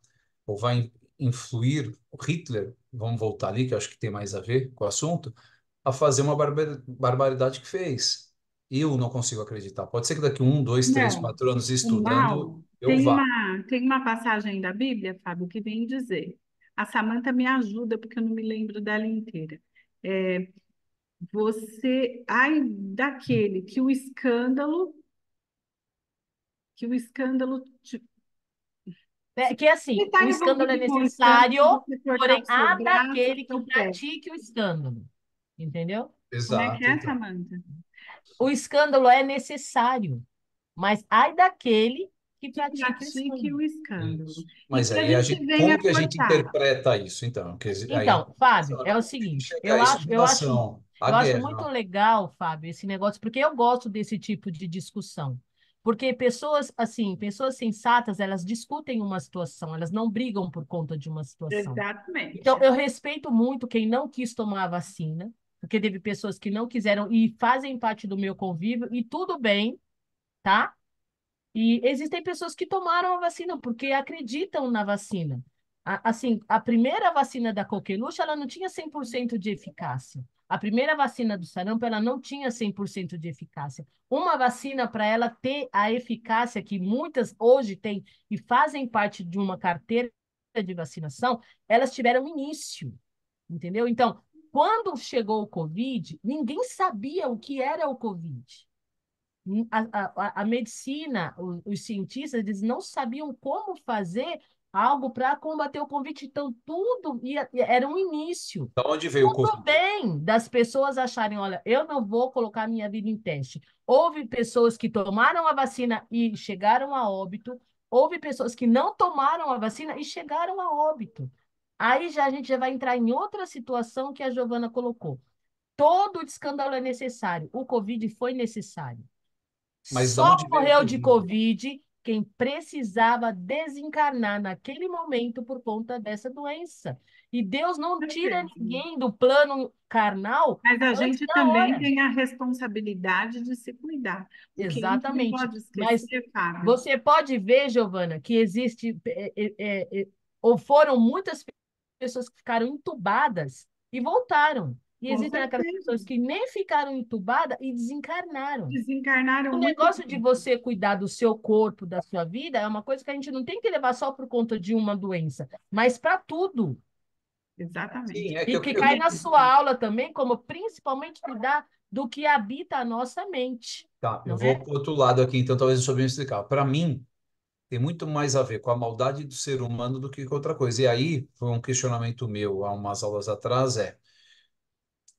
ou vai influir o Hitler, vamos voltar ali, que eu acho que tem mais a ver com o assunto, a fazer uma barbaridade que fez. Eu não consigo acreditar. Pode ser que daqui 1, 2, 3, 4 anos o estudando, mal, eu vá. tem uma passagem da Bíblia, Fábio, que vem dizer, a Samanta me ajuda, porque eu não me lembro dela inteira. É, ai daquele que o escândalo, se Que você assim, está o escândalo é envolvido com o escândalo, necessário, você cortar porém o seu há braço, o daquele que seu pé. pratique o escândalo. Entendeu? Como é que Exato, é, então. Samanta? O escândalo é necessário, mas ai daquele que Que pratique o pratique o escândalo. escândalo. Isso. E Mas que a aí a gente gente, como venha que a gente cortar. interpreta isso, então? Aí, Então, Fábio, é o como que a gente seguinte, chega a isso em relação à eu acho muito guerra? legal, Fábio, esse negócio, porque eu gosto desse tipo de discussão. Porque pessoas, assim, pessoas sensatas, elas discutem uma situação, elas não brigam por conta de uma situação. Então, Exatamente. eu respeito muito quem não quis tomar a vacina, porque teve pessoas que não quiseram e fazem parte do meu convívio, e tudo bem, tá? E existem pessoas que tomaram a vacina porque acreditam na vacina. Assim, a primeira vacina da coqueluche, ela não tinha 100% de eficácia. A primeira vacina do sarampo, ela não tinha 100% de eficácia. Uma vacina, para ela ter a eficácia que muitas hoje têm e fazem parte de uma carteira de vacinação, elas tiveram início, entendeu? Então, quando chegou o Covid, ninguém sabia o que era o Covid. A medicina, os cientistas, eles não sabiam como fazer algo para combater o Covid, então era um início. Da onde veio o Tudo Covid? bem das pessoas acharem, olha, eu não vou colocar minha vida em teste. Houve pessoas que tomaram a vacina e chegaram a óbito, houve pessoas que não tomaram a vacina e chegaram a óbito. Aí já a gente já vai entrar em outra situação que a Giovana colocou. Todo escândalo é necessário. O Covid foi necessário. Mas da Só onde veio o morreu de Covid? Covid quem precisava desencarnar naquele momento por conta dessa doença. E Deus não tira Perfeito. ninguém do plano carnal Mas a antes gente da também hora. tem a responsabilidade de se cuidar. O que a gente não Exatamente. pode Mas esquecer, Fábio, você pode ver, Giovana, que existe, ou foram muitas pessoas que ficaram entubadas e voltaram. E com existem aquelas certeza, pessoas que nem ficaram entubadas e desencarnaram. desencarnaram O muito negócio de bem. você cuidar do seu corpo, da sua vida, é uma coisa que a gente não tem que levar só por conta de uma doença, mas para tudo. Sim, Exatamente. é que E eu, que eu cai queria. na sua aula também, como principalmente cuidar do que habita a nossa mente, Tá, eu não vou é? para o outro lado aqui, então talvez eu soube me explicar. Para mim, tem muito mais a ver com a maldade do ser humano do que com outra coisa. E aí, foi um questionamento meu há umas aulas atrás,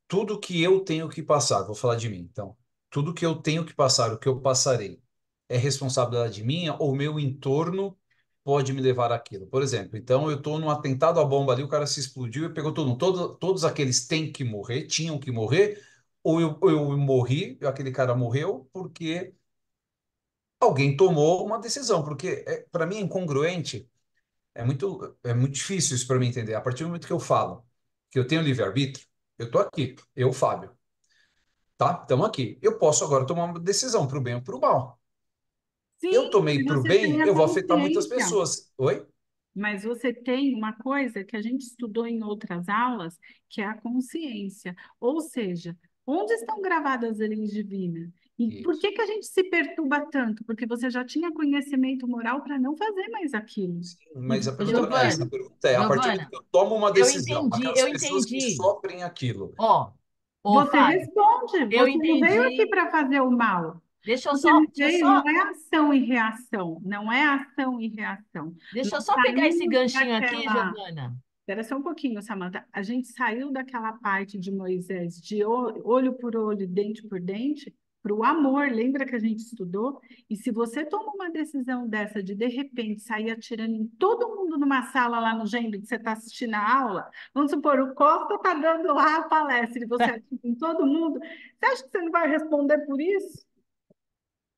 tudo que eu tenho que passar, vou falar de mim, então, tudo que eu tenho que passar, o que eu passarei, é responsabilidade minha ou meu entorno pode me levar àquilo? Por exemplo, então eu estou num atentado à bomba ali, o cara se explodiu e pegou todo mundo. Todos aqueles têm que morrer, tinham que morrer, ou eu morri, aquele cara morreu, porque alguém tomou uma decisão, porque para mim é incongruente, é muito difícil isso para mim entender. A partir do momento que eu falo que eu tenho livre-arbítrio, eu estou aqui, eu, Fábio, tá? Estamos aqui. Eu posso agora tomar uma decisão para o bem ou para o mal. Eu Sim, tomei e para o você bem, tem a eu vou afetar muitas consciência. pessoas. Oi? Mas você tem uma coisa que a gente estudou em outras aulas, que é a consciência. Ou seja, onde estão gravadas as leis divinas? E por Isso. que que a gente se perturba tanto? Porque você já tinha conhecimento moral para não fazer mais aquilo. Sim, E mas a você pergunta não não é essa. A Giovana, fez. pergunta é, a partir do momento Giovana, que eu tomo uma eu decisão, entendi, aquelas eu pessoas que entendi. sofrem aquilo, Ó, ô Você Fábio, responde, eu você não veio aqui entendi. para fazer o mal. Deixa eu Você só, não deixa eu veio, não só, é ação e reação, não é ação e reação. deixa eu Nós só pegar esse saímos ganchinho aqui, daquela. Giovana. Espera só um pouquinho, Samantha. A gente saiu daquela parte de Moisés, de olho por olho, dente por dente, para o amor. Lembra que a gente estudou? E se você toma uma decisão dessa de repente, sair atirando em todo mundo numa sala lá no Gênero que você está assistindo a aula, vamos supor, o Costa está dando lá a palestra e você atira em todo mundo, você acha que você não vai responder por isso?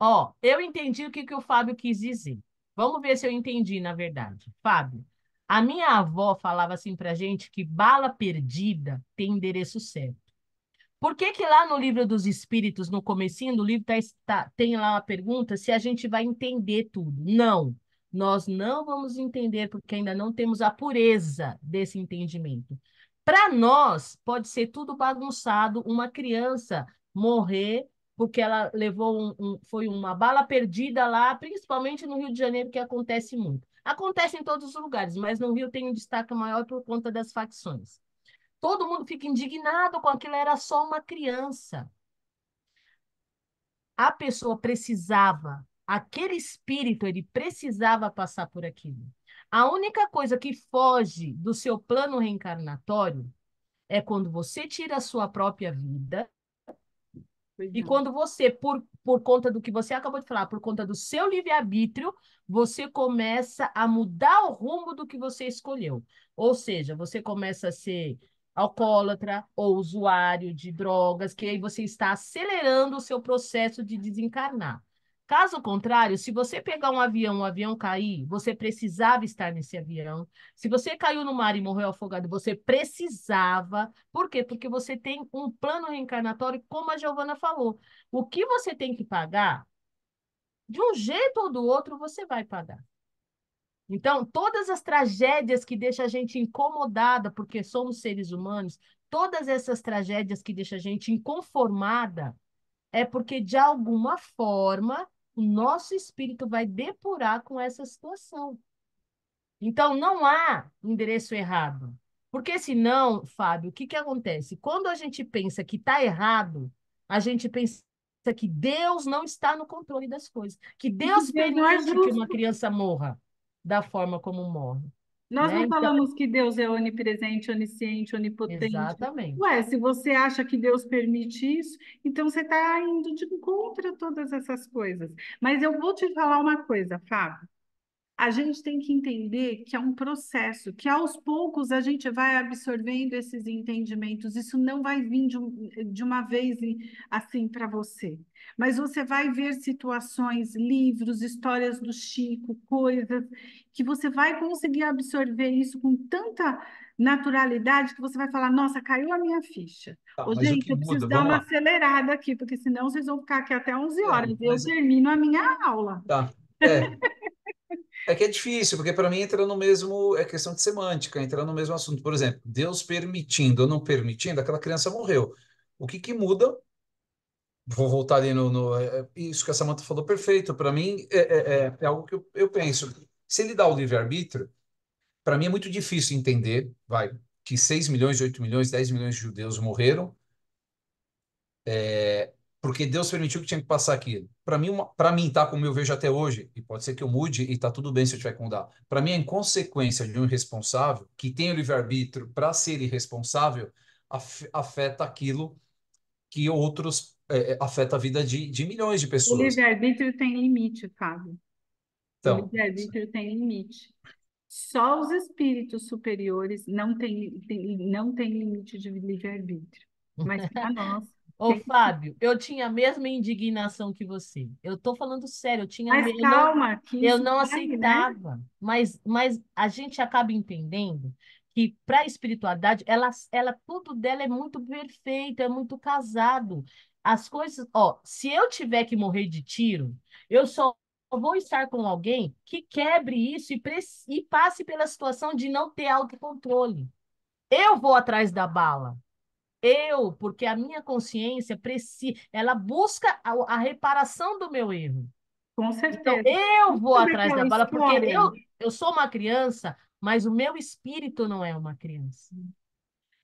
Ó, eu entendi o que que o Fábio quis dizer. Vamos ver se eu entendi, na verdade. Fábio, a minha avó falava assim pra gente que bala perdida tem endereço certo. Por que que lá no livro dos Espíritos, no comecinho do livro, tem lá uma pergunta se a gente vai entender tudo? Não, nós não vamos entender porque ainda não temos a pureza desse entendimento. Para nós, pode ser tudo bagunçado, uma criança morrer porque ela levou foi uma bala perdida lá, principalmente no Rio de Janeiro, que acontece muito. Acontece em todos os lugares, mas no Rio tem um destaque maior por conta das facções. Todo mundo fica indignado com aquilo, era só uma criança. A pessoa precisava, aquele espírito, ele precisava passar por aquilo. A única coisa que foge do seu plano reencarnatório é quando você tira a sua própria vida Pois e não. quando você, por conta do que você acabou de falar, por conta do seu livre-arbítrio, você começa a mudar o rumo do que você escolheu. Ou seja, você começa a ser alcoólatra ou usuário de drogas, que aí você está acelerando o seu processo de desencarnar. Caso contrário, se você pegar um avião, o avião cair, você precisava estar nesse avião. Se você caiu no mar e morreu afogado, você precisava. Por quê? Porque você tem um plano reencarnatório, como a Giovana falou. O que você tem que pagar, de um jeito ou do outro, você vai pagar. Então, todas as tragédias que deixam a gente incomodada, porque somos seres humanos, todas essas tragédias que deixam a gente inconformada, é porque, de alguma forma, o nosso espírito vai depurar com essa situação. Então, não há endereço errado. Porque senão, Fábio, o que que acontece? Quando a gente pensa que está errado, a gente pensa que Deus não está no controle das coisas, que E que Deus Deus não é permite que uma justo. criança morra da forma como morre, Nós né? não Então, falamos que Deus é onipresente, onisciente, onipotente. exatamente. Ué, se você acha que Deus permite isso, então você está indo de contra todas essas coisas. Mas eu vou te falar uma coisa, Fábio. A gente tem que entender que é um processo, que aos poucos a gente vai absorvendo esses entendimentos. Isso não vai vir de uma vez assim para você. Mas você vai ver situações, livros, histórias do Chico, coisas que você vai conseguir absorver isso com tanta naturalidade que você vai falar: nossa, caiu a minha ficha. Tá, Ô, mas o gente, que eu preciso muda? dar Vamos uma lá. acelerada aqui, porque senão vocês vão ficar aqui até 11 horas. Eu Mas termino a minha aula. tá. É que é difícil, porque para mim entra no mesmo, é questão de semântica, entra no mesmo assunto. Por exemplo, Deus permitindo ou não permitindo, aquela criança morreu. O que que muda? Vou voltar ali isso que a Samantha falou, perfeito. Para mim é algo que eu penso. Se ele dá o livre-arbítrio, para mim é muito difícil entender, vai, que 6 milhões, 8 milhões, 10 milhões de judeus morreram porque Deus permitiu que tinha que passar aquilo. Para mim, tá como eu vejo até hoje, e pode ser que eu mude e tá tudo bem se eu tiver que mudar. Para mim, a inconsequência de um irresponsável que tem o livre-arbítrio para ser irresponsável afeta aquilo que outros afeta a vida de milhões de O pessoas. livre-arbítrio tem limite, Fábio. O Então, livre-arbítrio tem limite. Só os espíritos superiores não têm limite de livre-arbítrio. Mas para nós, Ô, tem. Fábio, eu tinha a mesma indignação que você. Eu tô falando sério, Mas calma, que eu isso não vai, né? aceitava. Mas a gente acaba entendendo que para a espiritualidade, tudo dela é muito perfeito, é muito casado. As coisas, ó, se eu tiver que morrer de tiro, eu só vou estar com alguém que quebre isso e passe pela situação de não ter autocontrole. Eu vou atrás da bala. Porque a minha consciência precisa, ela busca a reparação do meu erro. Com Então, certeza. eu vou Sabe atrás aquela da bala, porque história? eu sou uma criança, mas o meu espírito não é uma criança.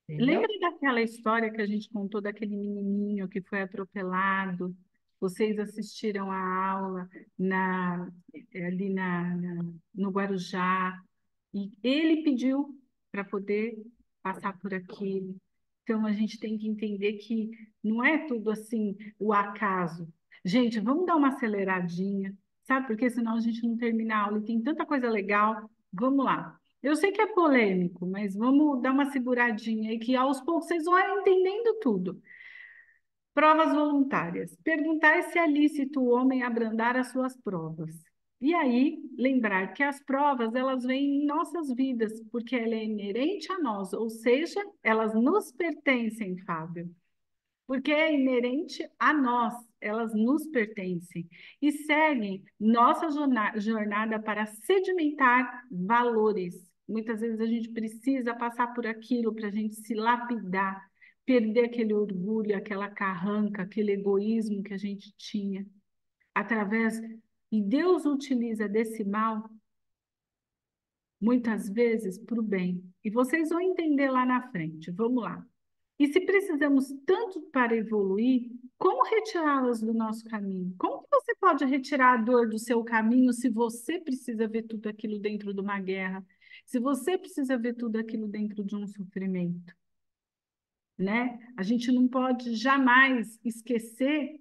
Lembra Entendeu? daquela história que a gente contou daquele menininho que foi atropelado? Vocês assistiram a aula ali no Guarujá, e ele pediu para poder passar por aquilo. Então, a gente tem que entender que não é tudo assim o acaso. Gente, vamos dar uma aceleradinha, sabe? Porque senão a gente não termina a aula e tem tanta coisa legal. Vamos lá. Eu sei que é polêmico, mas vamos dar uma seguradinha aí, que aos poucos vocês vão entendendo tudo. Provas voluntárias. Perguntar se é lícito o homem abrandar as suas provas. E aí, lembrar que as provas, elas vêm em nossas vidas, porque ela é inerente a nós, ou seja, elas nos pertencem, Fábio. Porque é inerente a nós, elas nos pertencem e seguem nossa jornada para sedimentar valores. Muitas vezes a gente precisa passar por aquilo para a gente se lapidar, perder aquele orgulho, aquela carranca, aquele egoísmo que a gente tinha. Através, e Deus utiliza desse mal, muitas vezes, para o bem. E vocês vão entender lá na frente. Vamos lá. E se precisamos tanto para evoluir, como retirá-las do nosso caminho? Como que você pode retirar a dor do seu caminho se você precisa ver tudo aquilo dentro de uma guerra? Se você precisa ver tudo aquilo dentro de um sofrimento, né? A gente não pode jamais esquecer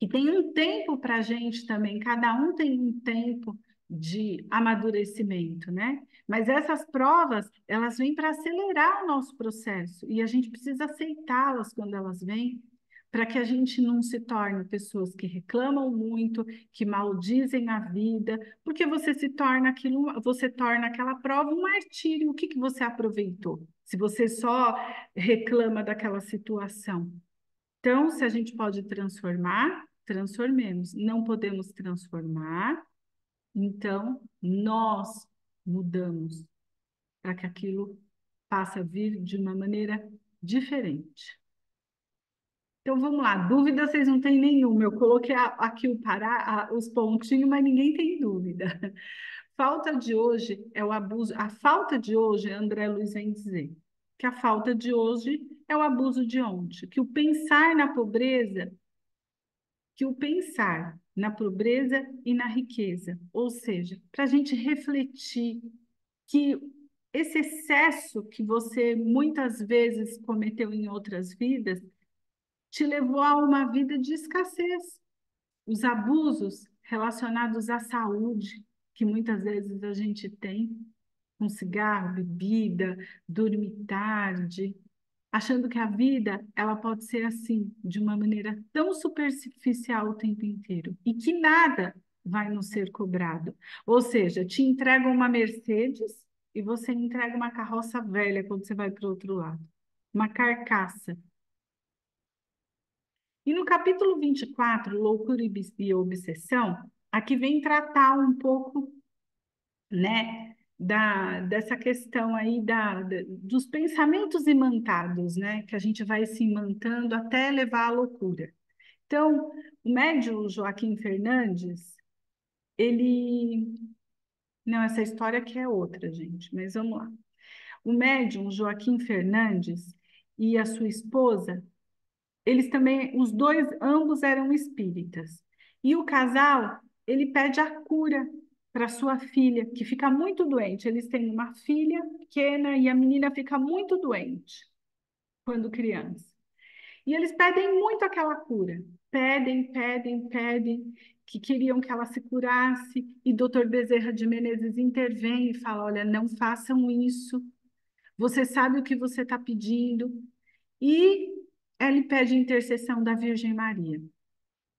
que tem um tempo para a gente também, cada um tem um tempo de amadurecimento, né? Mas essas provas, elas vêm para acelerar o nosso processo e a gente precisa aceitá-las quando elas vêm, para que a gente não se torne pessoas que reclamam muito, que maldizem a vida, porque você se torna aquilo, você torna aquela prova um martírio. O que que você aproveitou? Se você só reclama daquela situação. Então, se a gente pode transformar, transformemos. Não podemos transformar, então nós mudamos para que aquilo passe a vir de uma maneira diferente. Então vamos lá, dúvida vocês não têm nenhuma. Eu coloquei aqui os pontinhos, mas ninguém tem dúvida. Falta de hoje é o abuso. A falta de hoje, André Luiz vem dizer, que a falta de hoje é o abuso de ontem, que o pensar na pobreza, que o pensar na pobreza e na riqueza, ou seja, para a gente refletir que esse excesso que você muitas vezes cometeu em outras vidas te levou a uma vida de escassez. Os abusos relacionados à saúde, que muitas vezes a gente tem, com cigarro, bebida, dormir tarde, achando que a vida ela pode ser assim, de uma maneira tão superficial o tempo inteiro, e que nada vai nos ser cobrado. Ou seja, te entregam uma Mercedes e você entrega uma carroça velha quando você vai para o outro lado, uma carcaça. E no capítulo 24, Loucura e Obsessão, aqui vem tratar um pouco, né, dessa questão aí dos pensamentos imantados, né, que a gente vai se imantando até levar à loucura. Então, o médium Joaquim Fernandes, ele... Não, essa história aqui é outra, gente, mas vamos lá. O médium Joaquim Fernandes e a sua esposa, eles também, os dois, ambos eram espíritas. E o casal, ele pede a cura para sua filha, que fica muito doente. Eles têm uma filha pequena e a menina fica muito doente quando criança. E eles pedem muito aquela cura. Pedem, pedem, pedem, que queriam que ela se curasse. E Dr. Bezerra de Menezes intervém e fala: olha, não façam isso. Você sabe o que você está pedindo. E ele pede intercessão da Virgem Maria.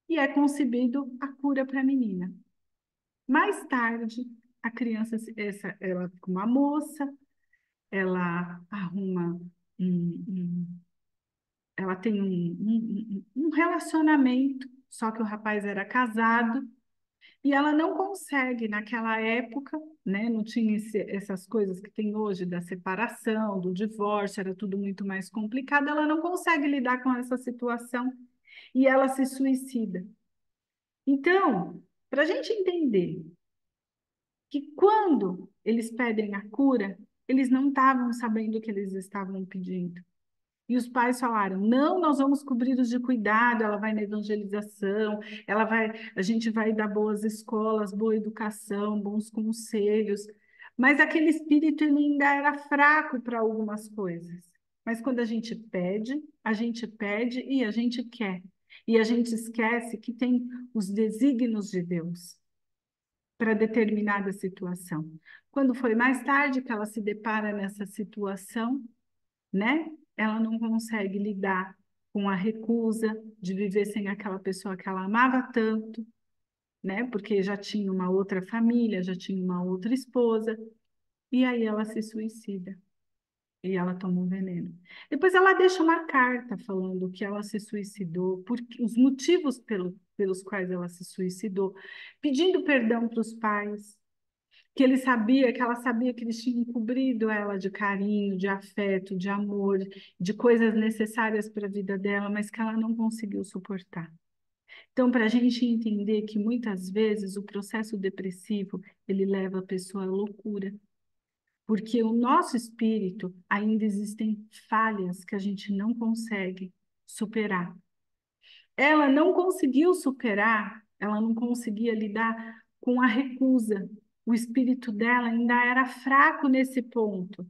E é concebido a cura para a menina. Mais tarde, a criança, ela fica uma moça, ela arruma ela tem um relacionamento, só que o rapaz era casado, e ela não consegue, naquela época, né, não tinha essas coisas que tem hoje, da separação, do divórcio, era tudo muito mais complicado, ela não consegue lidar com essa situação e ela se suicida. Então, para a gente entender que quando eles pedem a cura, eles não estavam sabendo o que eles estavam pedindo. E os pais falaram: não, nós vamos cobrir-os de cuidado, ela vai na evangelização, a gente vai dar boas escolas, boa educação, bons conselhos. Mas aquele espírito ele ainda era fraco para algumas coisas. Mas quando a gente pede e a gente quer. E a gente esquece que tem os desígnios de Deus para determinada situação. Quando foi mais tarde que ela se depara nessa situação, né? Ela não consegue lidar com a recusa de viver sem aquela pessoa que ela amava tanto, né? Porque já tinha uma outra família, já tinha uma outra esposa, e aí ela se suicida. E ela toma um veneno. Depois ela deixa uma carta falando que ela se suicidou, porque os motivos pelos quais ela se suicidou, pedindo perdão para os pais, que ela sabia que eles tinham cobrido ela de carinho, de afeto, de amor, de coisas necessárias para a vida dela, mas que ela não conseguiu suportar. Então, para a gente entender que muitas vezes o processo depressivo ele leva a pessoa à loucura, porque o nosso espírito ainda existem falhas que a gente não consegue superar. Ela não conseguiu superar, ela não conseguia lidar com a recusa. O espírito dela ainda era fraco nesse ponto.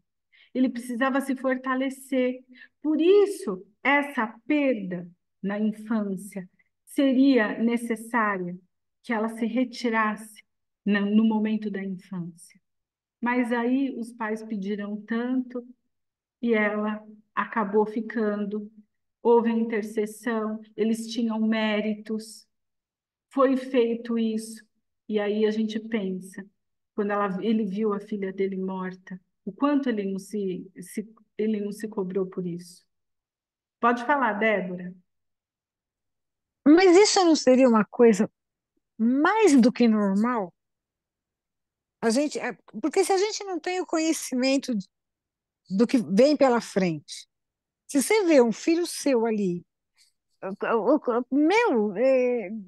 Ele precisava se fortalecer. Por isso, essa perda na infância seria necessária que ela se retirasse no momento da infância. Mas aí os pais pediram tanto e ela acabou ficando houve a intercessão, eles tinham méritos, foi feito isso. E aí a gente pensa, quando ele viu a filha dele morta, o quanto ele não se cobrou por isso. Pode falar, Débora. Mas isso não seria uma coisa mais do que normal? Porque se a gente não tem o conhecimento do que vem pela frente, se você vê um filho seu ali,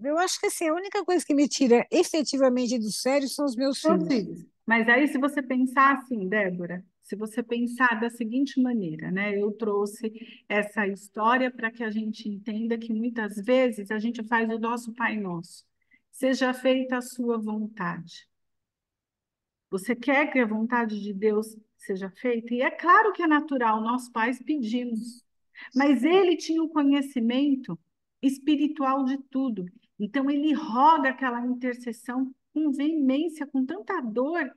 eu acho que assim, a única coisa que me tira efetivamente do sério são os meus Os filhos. filhos. Mas aí, se você pensar assim, Débora, se você pensar da seguinte maneira, né? Eu trouxe essa história para que a gente entenda que muitas vezes a gente faz o nosso Pai Nosso. Seja feita a sua vontade. Você quer que a vontade de Deus seja feita? E é claro que é natural, nós pais pedimos. Mas ele tinha o conhecimento espiritual de tudo. Então ele roga aquela intercessão com veemência, com tanta dor,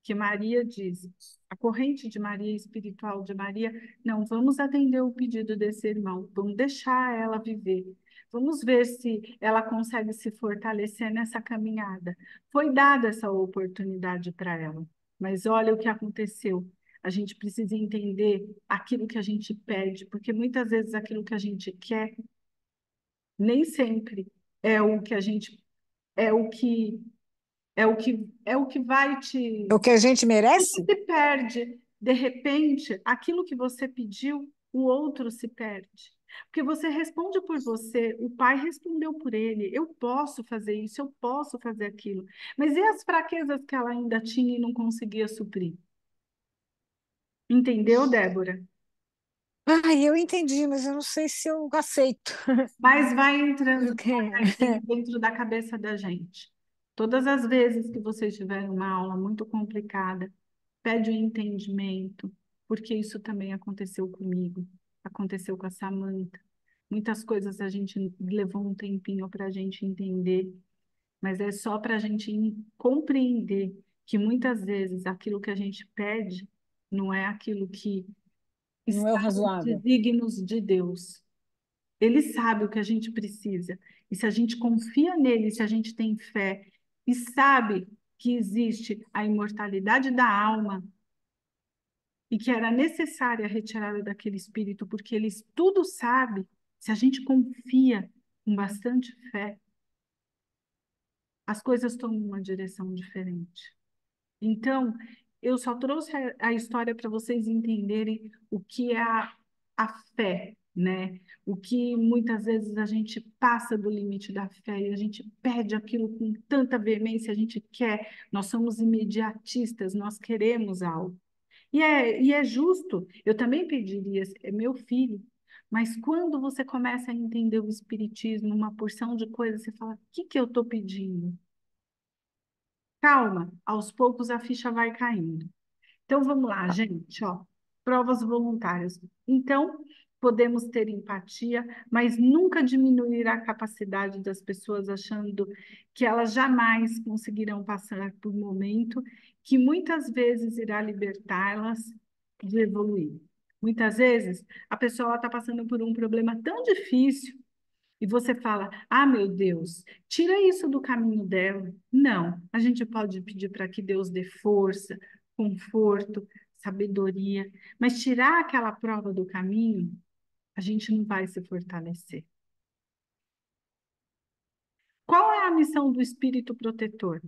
que Maria diz, a corrente de Maria, espiritual de Maria, não, vamos atender o pedido desse irmão, vamos deixar ela viver. Vamos ver se ela consegue se fortalecer nessa caminhada. Foi dada essa oportunidade para ela. Mas olha o que aconteceu. A gente precisa entender aquilo que a gente pede, porque muitas vezes aquilo que a gente quer nem sempre é o que a gente é o que vai É o que a gente merece? se perde. De repente, aquilo que você pediu, o outro se perde. Porque você responde por você, o pai respondeu por ele. Eu posso fazer isso, eu posso fazer aquilo. Mas e as fraquezas que ela ainda tinha e não conseguia suprir? Entendeu, Débora? Eu entendi, mas eu não sei se eu aceito. Mas vai entrando Porque- devagarinho dentro da cabeça da gente. Todas as vezes que vocês tiverem uma aula muito complicada, pede o entendimento, porque isso também aconteceu comigo, aconteceu com a Samantha. Muitas coisas a gente levou um tempinho para a gente entender, mas é só para a gente compreender que muitas vezes aquilo que a gente pede não é aquilo que Não é o está nos razoável. desígnios de Deus. Ele sabe o que a gente precisa. E se a gente confia nele, se a gente tem fé e sabe que existe a imortalidade da alma e que era necessária a retirada daquele espírito, porque ele tudo sabe, se a gente confia com bastante fé, as coisas tomam uma direção diferente. Então, eu só trouxe a história para vocês entenderem o que é a fé, né? O que muitas vezes a gente passa do limite da fé e a gente pede aquilo com tanta veemência, a gente quer, nós somos imediatistas, nós queremos algo. E é justo, eu também pediria, é meu filho, mas quando você começa a entender o espiritismo, uma porção de coisas, você fala, o que que eu estou pedindo? Calma, aos poucos a ficha vai caindo. Então vamos lá, gente, ó, provas voluntárias. Então, podemos ter empatia, mas nunca diminuir a capacidade das pessoas achando que elas jamais conseguirão passar por um momento que muitas vezes irá libertá-las de evoluir. Muitas vezes a pessoa está passando por um problema tão difícil e você fala: Ah, meu Deus, tira isso do caminho dela. Não, a gente pode pedir para que Deus dê força, conforto, sabedoria, mas tirar aquela prova do caminho, a gente não vai se fortalecer. Qual é a missão do espírito protetor?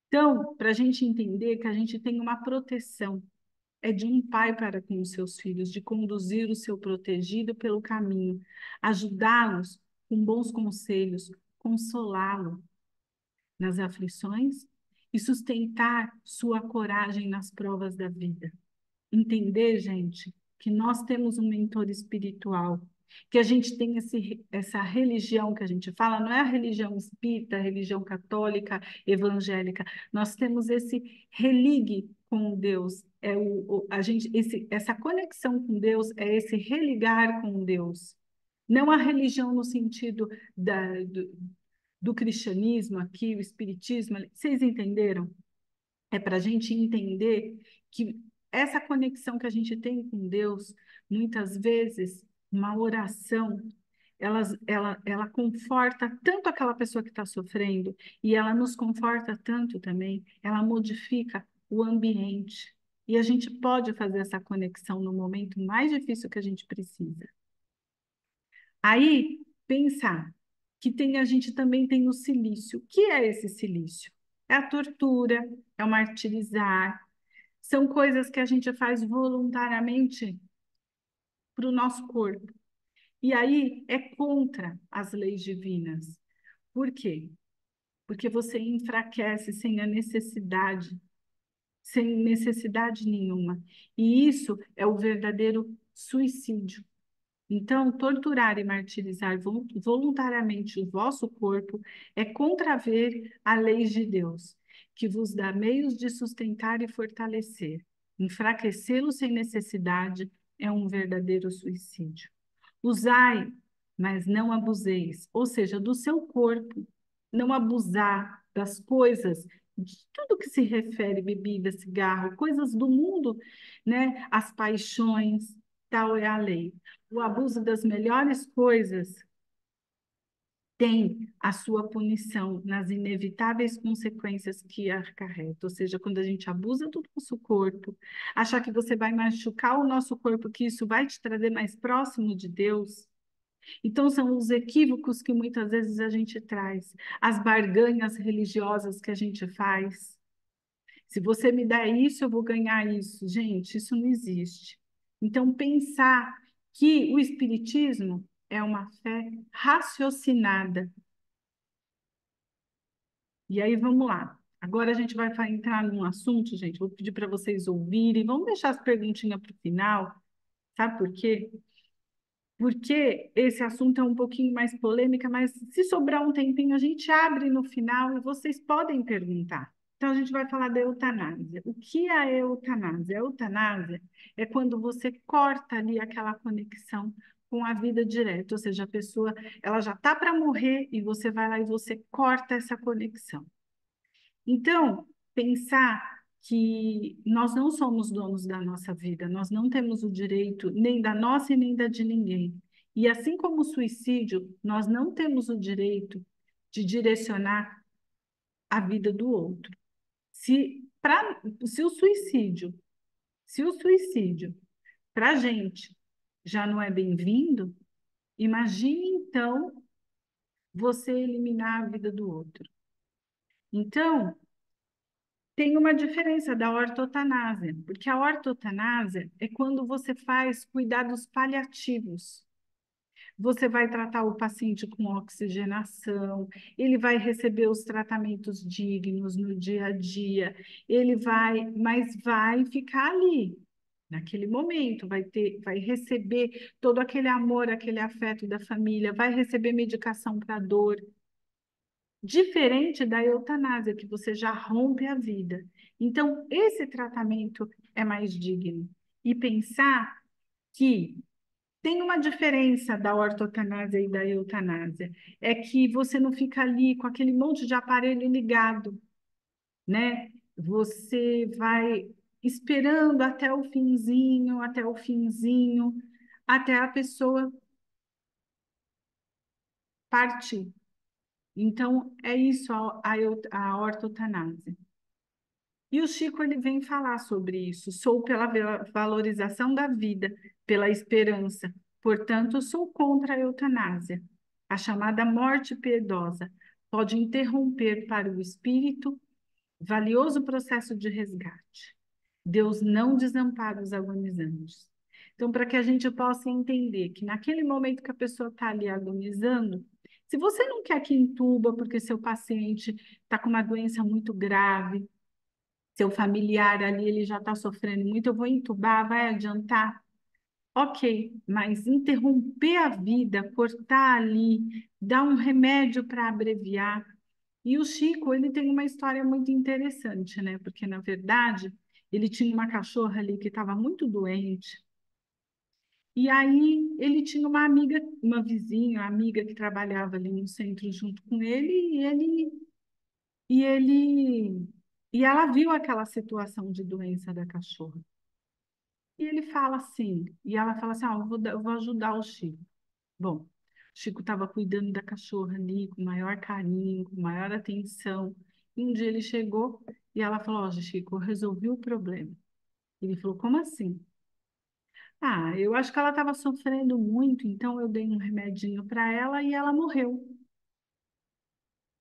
Então, para a gente entender que a gente tem uma proteção, é de um pai para com os seus filhos, de conduzir o seu protegido pelo caminho, ajudá-los com bons conselhos, consolá-lo nas aflições e sustentar sua coragem nas provas da vida. Entender, gente, que nós temos um mentor espiritual, que a gente tem essa religião que a gente fala, não é a religião espírita, a religião católica, evangélica, nós temos esse religue com Deus, essa conexão com Deus é esse religar com Deus. Não a religião no sentido do cristianismo aqui, o espiritismo, vocês entenderam? É para a gente entender que essa conexão que a gente tem com Deus, muitas vezes, uma oração, ela conforta tanto aquela pessoa que está sofrendo, e ela nos conforta tanto também, ela modifica o ambiente. E a gente pode fazer essa conexão no momento mais difícil que a gente precisa. Aí, pensar que a gente também tem o silício. O que é esse silício? É a tortura, é o martirizar, são coisas que a gente faz voluntariamente para o nosso corpo. E aí é contra as leis divinas. Por quê? Porque você enfraquece sem necessidade nenhuma. E isso é o verdadeiro suicídio. Então, torturar e martirizar voluntariamente o vosso corpo é contraver a lei de Deus, que vos dá meios de sustentar e fortalecer. Enfraquecê-lo sem necessidade é um verdadeiro suicídio. Usai, mas não abuseis, ou seja, do seu corpo, não abusar das coisas, de tudo que se refere bebida, cigarro, coisas do mundo, né? As paixões, tal é a lei. O abuso das melhores coisas tem a sua punição nas inevitáveis consequências que acarreta. Ou seja, quando a gente abusa do nosso corpo, achar que você vai machucar o nosso corpo, que isso vai te trazer mais próximo de Deus. Então, são os equívocos que muitas vezes a gente traz, as barganhas religiosas que a gente faz. Se você me der isso, eu vou ganhar isso. Gente, isso não existe. Então, pensar que o Espiritismo é uma fé raciocinada. E aí, vamos lá. Agora a gente vai entrar num assunto, gente. Vou pedir para vocês ouvirem. Vamos deixar as perguntinhas para o final. Sabe por quê? Porque esse assunto é um pouquinho mais polêmica, mas se sobrar um tempinho, a gente abre no final e vocês podem perguntar. Então, a gente vai falar da eutanásia. O que é a eutanásia? A eutanásia é quando você corta ali aquela conexão com a vida direta, ou seja, a pessoa ela já está para morrer e você vai lá e você corta essa conexão. Então, pensar que nós não somos donos da nossa vida, nós não temos o direito nem da nossa e nem da de ninguém. E assim como o suicídio, nós não temos o direito de direcionar a vida do outro. Se o suicídio, se o suicídio para a gente já não é bem-vindo, imagine então você eliminar a vida do outro. Então, tem uma diferença da ortotanásia, porque a ortotanásia é quando você faz cuidados paliativos. Você vai tratar o paciente com oxigenação, ele vai receber os tratamentos dignos no dia a dia, mas vai ficar ali, naquele momento, vai receber todo aquele amor, aquele afeto da família, vai receber medicação para dor. Diferente da eutanásia, que você já rompe a vida. Então, esse tratamento é mais digno. E pensar que tem uma diferença da ortotanásia e da eutanásia, é que você não fica ali com aquele monte de aparelho ligado, né? Você vai esperando até o finzinho, até a pessoa partir. Então, é isso a ortotanásia. E o Chico ele vem falar sobre isso. Sou pela valorização da vida, pela esperança. Portanto, sou contra a eutanásia. A chamada morte piedosa pode interromper para o espírito valioso processo de resgate. Deus não desampara os agonizantes. Então, para que a gente possa entender que naquele momento que a pessoa está ali agonizando, se você não quer que entuba porque seu paciente está com uma doença muito grave, seu familiar ali ele já está sofrendo muito, eu vou entubar, vai adiantar? Ok, mas interromper a vida, cortar ali, dar um remédio para abreviar. E o Chico, ele tem uma história muito interessante, né? Porque, na verdade, ele tinha uma cachorra ali que estava muito doente. E aí ele tinha uma amiga, uma vizinha, uma amiga que trabalhava ali no centro junto com ele, e ele e ela viu aquela situação de doença da cachorra. E ele fala assim, e ela fala assim, eu vou ajudar o Chico. Bom, o Chico estava cuidando da cachorra ali com maior carinho, com maior atenção. E um dia ele chegou e ela falou, ó, Chico, eu resolvi o problema. Ele falou, como assim? Ah, eu acho que ela estava sofrendo muito, então eu dei um remedinho para ela e ela morreu.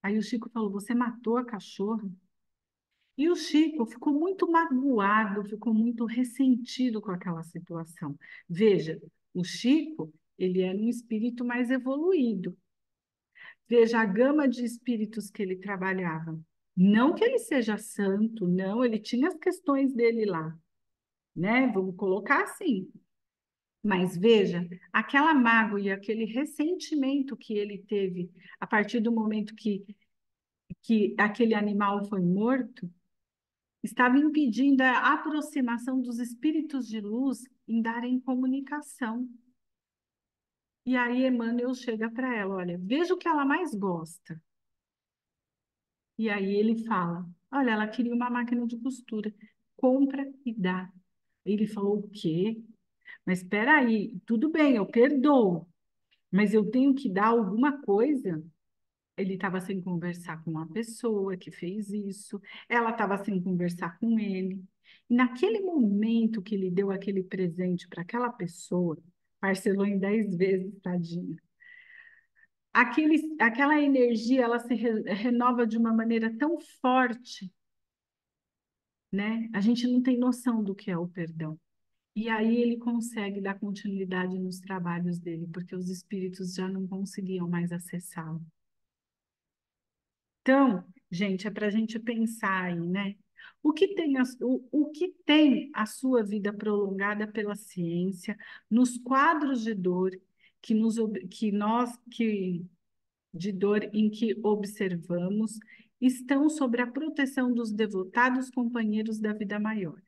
Aí o Chico falou, você matou a cachorra? E o Chico ficou muito magoado, ficou muito ressentido com aquela situação. Veja, o Chico, ele era um espírito mais evoluído. Veja a gama de espíritos que ele trabalhava. Não que ele seja santo, não, ele tinha as questões dele lá, né? Vamos colocar assim. Mas veja, aquela mágoa e aquele ressentimento que ele teve a partir do momento que aquele animal foi morto, estava impedindo a aproximação dos espíritos de luz em darem comunicação. E aí Emmanuel chega para ela, olha, veja o que ela mais gosta. E aí ele fala, olha, ela queria uma máquina de costura, compra e dá. Ele falou, o quê? Mas espera aí, tudo bem, eu perdoo, mas eu tenho que dar alguma coisa. Ele estava sem conversar com a pessoa que fez isso, ela estava sem conversar com ele. E naquele momento que ele deu aquele presente para aquela pessoa, parcelou em 10 vezes, tadinha. Aquela energia, ela se renova de uma maneira tão forte, né? A gente não tem noção do que é o perdão. E aí ele consegue dar continuidade nos trabalhos dele, porque os espíritos já não conseguiam mais acessá-lo. Então, gente, é para a gente pensar aí, né? O que tem a sua vida prolongada pela ciência, nos quadros de dor que de dor em que observamos, estão sob a proteção dos devotados companheiros da vida maior.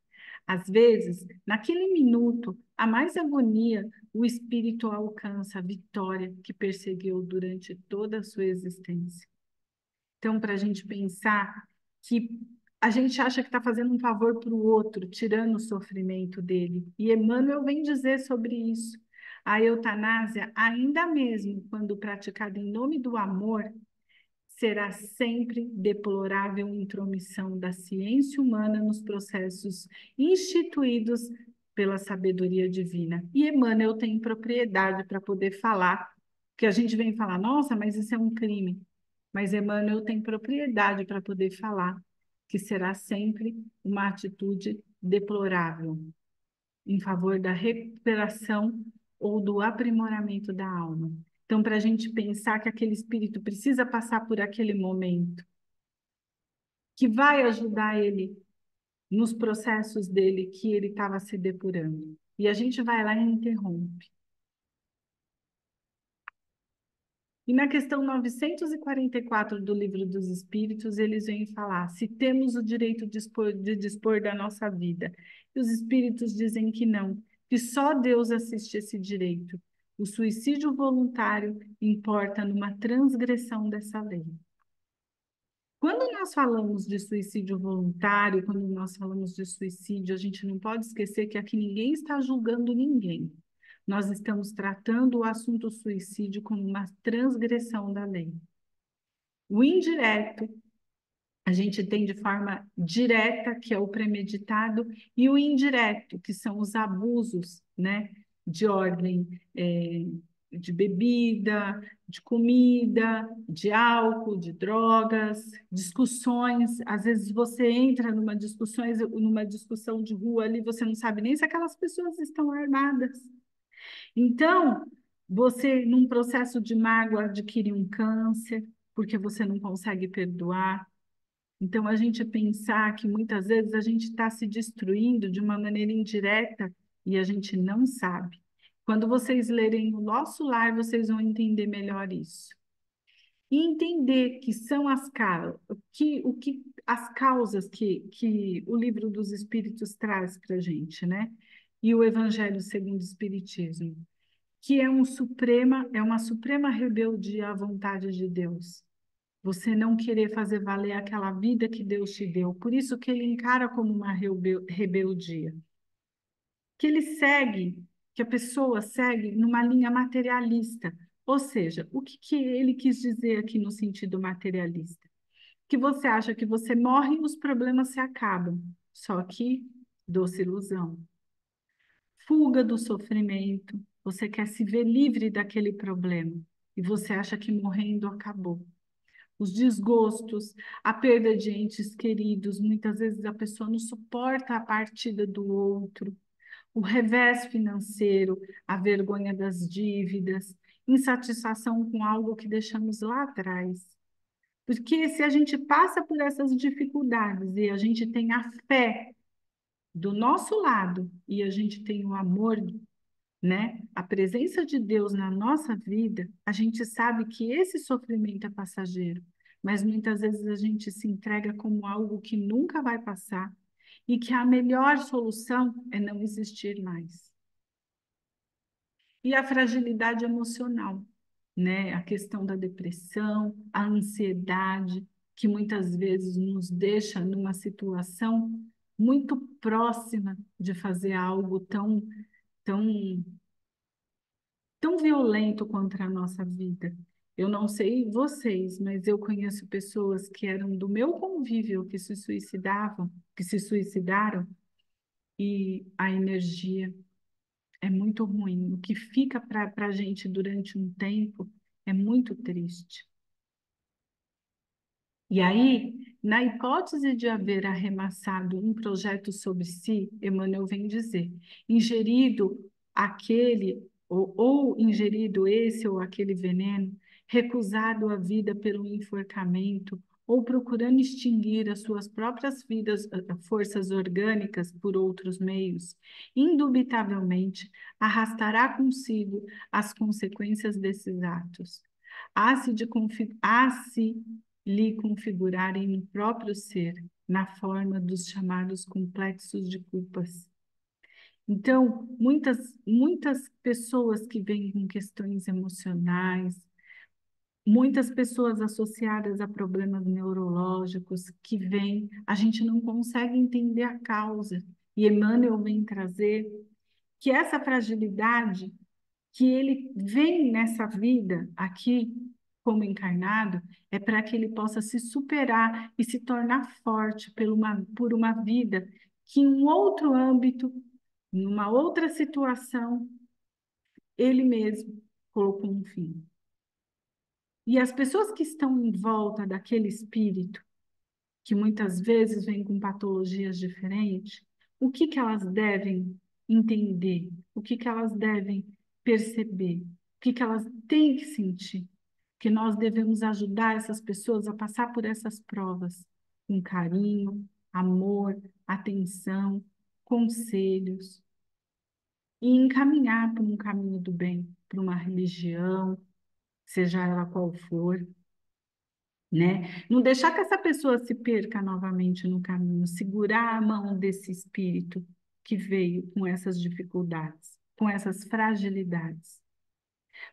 Às vezes, naquele minuto, a mais agonia, o espírito alcança a vitória que perseguiu durante toda a sua existência. Então, para a gente pensar que a gente acha que está fazendo um favor para o outro, tirando o sofrimento dele. E Emmanuel vem dizer sobre isso. A eutanásia, ainda mesmo quando praticada em nome do amor, será sempre deplorável intromissão da ciência humana nos processos instituídos pela sabedoria divina. E Emmanuel tem propriedade para poder falar, que a gente vem falar, nossa, mas isso é um crime. Mas Emmanuel tem propriedade para poder falar que será sempre uma atitude deplorável em favor da recuperação ou do aprimoramento da alma. Então, para a gente pensar que aquele espírito precisa passar por aquele momento, que vai ajudar ele nos processos dele que ele estava se depurando. E a gente vai lá e interrompe. E na questão 944 do Livro dos Espíritos, eles vêm falar: se temos o direito de dispor da nossa vida. E os espíritos dizem que não, que só Deus assiste esse direito. O suicídio voluntário importa numa transgressão dessa lei. Quando nós falamos de suicídio voluntário, quando nós falamos de suicídio, a gente não pode esquecer que aqui ninguém está julgando ninguém. Nós estamos tratando o assunto suicídio como uma transgressão da lei. O indireto, a gente tem de forma direta, que é o premeditado, e o indireto, que são os abusos, né, de ordem de bebida, de comida, de álcool, de drogas, discussões. Às vezes você entra numa discussão de rua ali, você não sabe nem se aquelas pessoas estão armadas. Então, você, num processo de mágoa, adquire um câncer, porque você não consegue perdoar. Então, a gente pensar que muitas vezes a gente está se destruindo de uma maneira indireta e a gente não sabe. Quando vocês lerem o Nosso Lar, vocês vão entender melhor isso. E entender que são as causas que o Livro dos Espíritos traz para a gente, né? E o Evangelho segundo o Espiritismo, que é uma suprema rebeldia à vontade de Deus. Você não querer fazer valer aquela vida que Deus te deu. Por isso que ele encara como uma rebeldia. que a pessoa segue numa linha materialista. Ou seja, o que ele quis dizer aqui no sentido materialista? Que você acha que você morre e os problemas se acabam. Só que doce ilusão. Fuga do sofrimento. Você quer se ver livre daquele problema. E você acha que morrendo acabou. Os desgostos, a perda de entes queridos, muitas vezes a pessoa não suporta a partida do outro, o revés financeiro, a vergonha das dívidas, insatisfação com algo que deixamos lá atrás. Porque se a gente passa por essas dificuldades e a gente tem a fé do nosso lado e a gente tem o amor, né? A presença de Deus na nossa vida, a gente sabe que esse sofrimento é passageiro, mas muitas vezes a gente se entrega como algo que nunca vai passar e que a melhor solução é não existir mais. E a fragilidade emocional, né? A questão da depressão, a ansiedade, que muitas vezes nos deixa numa situação muito próxima de fazer algo tão tão violento contra a nossa vida. Eu não sei vocês, mas eu conheço pessoas que eram do meu convívio que se suicidaram, e a energia é muito ruim. O que fica para a gente durante um tempo é muito triste. E aí, na hipótese de haver arremassado um projeto sobre si, Emmanuel vem dizer, ingerido aquele ou ingerido esse ou aquele veneno, recusado a vida pelo enforcamento, ou procurando extinguir as suas próprias forças orgânicas por outros meios, indubitavelmente arrastará consigo as consequências desses atos. Há-se lhe configurarem no próprio ser, na forma dos chamados complexos de culpas. Então, muitas pessoas que vêm com questões emocionais, muitas pessoas associadas a problemas neurológicos que vêm, a gente não consegue entender a causa. E Emmanuel vem trazer que essa fragilidade que ele vem nessa vida aqui como encarnado é para que ele possa se superar e se tornar forte por uma vida que em um outro âmbito, em uma outra situação, ele mesmo colocou um fim. E as pessoas que estão em volta daquele espírito, que muitas vezes vêm com patologias diferentes, o que elas devem entender? O que elas devem perceber? O que elas têm que sentir? Que nós devemos ajudar essas pessoas a passar por essas provas com carinho, amor, atenção, conselhos e encaminhar para um caminho do bem, para uma religião, seja ela qual for, né? Não deixar que essa pessoa se perca novamente no caminho, segurar a mão desse espírito que veio com essas dificuldades, com essas fragilidades,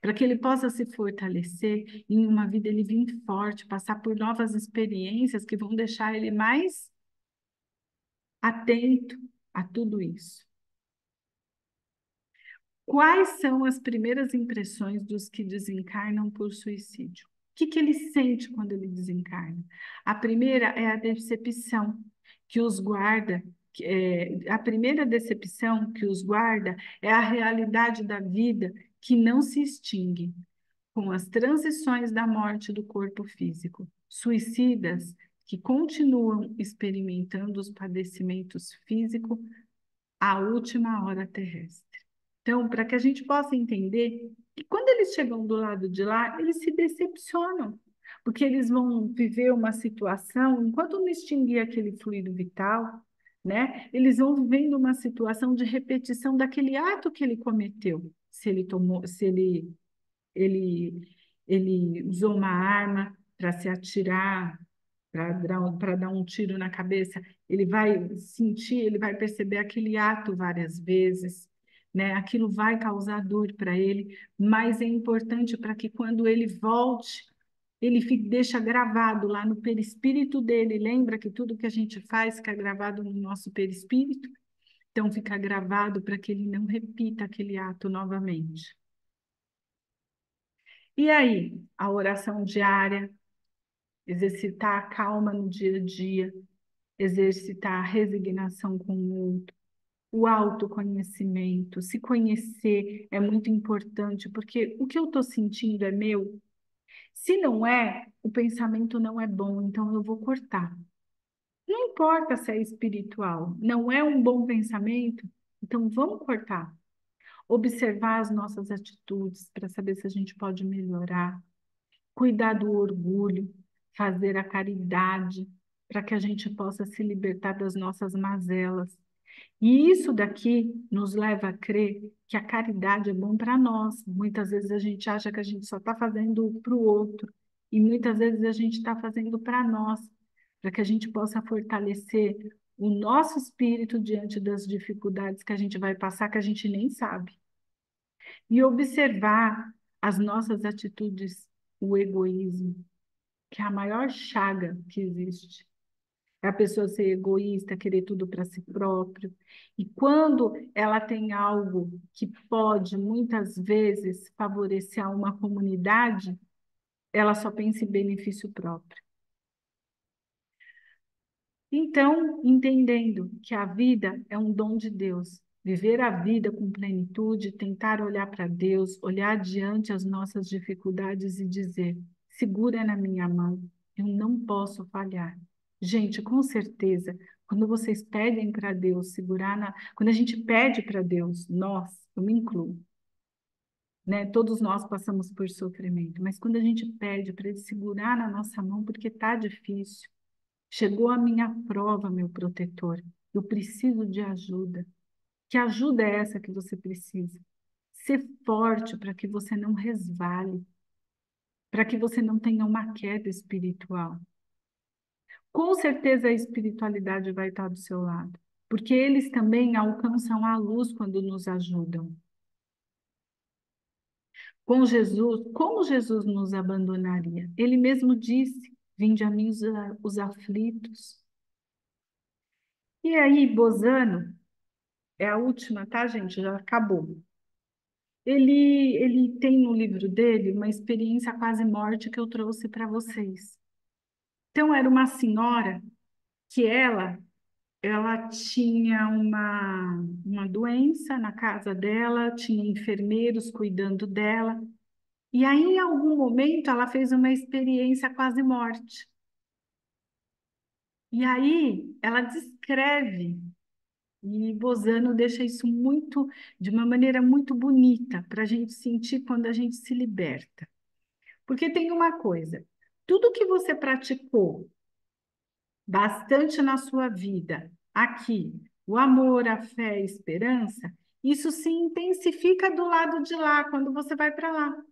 para que ele possa se fortalecer e em uma vida ele vir forte, passar por novas experiências que vão deixar ele mais atento a tudo isso. Quais são as primeiras impressões dos que desencarnam por suicídio? O que ele sente quando ele desencarna? A primeira é a decepção que os guarda, a primeira decepção que os guarda é a realidade da vida que não se extingue com as transições da morte do corpo físico. Suicidas que continuam experimentando os padecimentos físicos à última hora terrestre. Então, para que a gente possa entender que quando eles chegam do lado de lá, eles se decepcionam, porque eles vão viver uma situação, enquanto não extinguir aquele fluido vital, né, eles vão vivendo uma situação de repetição daquele ato que ele cometeu. Se ele tomou, se ele, ele usou uma arma para se atirar, para dar um tiro na cabeça, ele vai sentir, ele vai perceber aquele ato várias vezes, né? Aquilo vai causar dor para ele, mas é importante para que quando ele volte, ele deixa gravado lá no perispírito dele, lembra que tudo que a gente faz fica gravado no nosso perispírito? Então fica gravado para que ele não repita aquele ato novamente. E aí, a oração diária, exercitar a calma no dia a dia, exercitar a resignação com o outro, o autoconhecimento, se conhecer é muito importante, porque o que eu estou sentindo é meu. Se não é, o pensamento não é bom, então eu vou cortar. Não importa se é espiritual, não é um bom pensamento, então vamos cortar. Observar as nossas atitudes para saber se a gente pode melhorar, cuidar do orgulho, fazer a caridade, para que a gente possa se libertar das nossas mazelas. E isso daqui nos leva a crer que a caridade é bom para nós. Muitas vezes a gente acha que a gente só está fazendo para o outro, e muitas vezes a gente está fazendo para nós, para que a gente possa fortalecer o nosso espírito diante das dificuldades que a gente vai passar, que a gente nem sabe. E observar as nossas atitudes, o egoísmo, que é a maior chaga que existe. É a pessoa ser egoísta, querer tudo para si próprio. E quando ela tem algo que pode, muitas vezes, favorecer a uma comunidade, ela só pensa em benefício próprio. Então, entendendo que a vida é um dom de Deus, viver a vida com plenitude, tentar olhar para Deus, olhar adiante as nossas dificuldades e dizer: segura na minha mão, eu não posso falhar. Gente, com certeza, quando vocês pedem para Deus segurar na. Quando a gente pede para Deus, nós, eu me incluo, né? Todos nós passamos por sofrimento, mas quando a gente pede para Ele segurar na nossa mão, porque está difícil. Chegou a minha prova, meu protetor. Eu preciso de ajuda. Que ajuda é essa que você precisa? Ser forte para que você não resvale, para que você não tenha uma queda espiritual. Com certeza a espiritualidade vai estar do seu lado, porque eles também alcançam a luz quando nos ajudam. Com Jesus, como Jesus nos abandonaria? Ele mesmo disse: vinde a mim os aflitos. E aí, Bozano, é a última, tá, gente? Já acabou. Ele tem no livro dele uma experiência quase morte que eu trouxe para vocês. Então, era uma senhora que ela tinha uma doença na casa dela, tinha enfermeiros cuidando dela, e aí, em algum momento, ela fez uma experiência quase morte. E aí, ela descreve. E Bozano deixa isso muito, de uma maneira muito bonita, para a gente sentir quando a gente se liberta. Porque tem uma coisa, tudo que você praticou bastante na sua vida, aqui, o amor, a fé, a esperança, isso se intensifica do lado de lá, quando você vai para lá.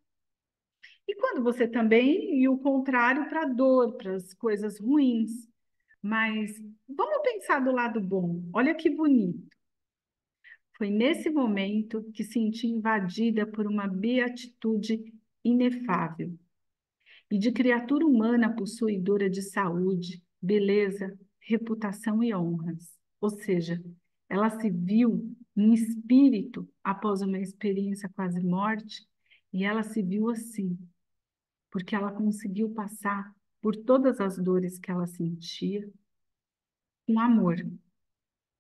E quando você também, e o contrário para a dor, para as coisas ruins. Mas vamos pensar do lado bom, olha que bonito. Foi nesse momento que senti invadida por uma beatitude inefável e de criatura humana possuidora de saúde, beleza, reputação e honras. Ou seja, ela se viu em espírito após uma experiência quase morte e ela se viu assim, porque ela conseguiu passar por todas as dores que ela sentia com amor.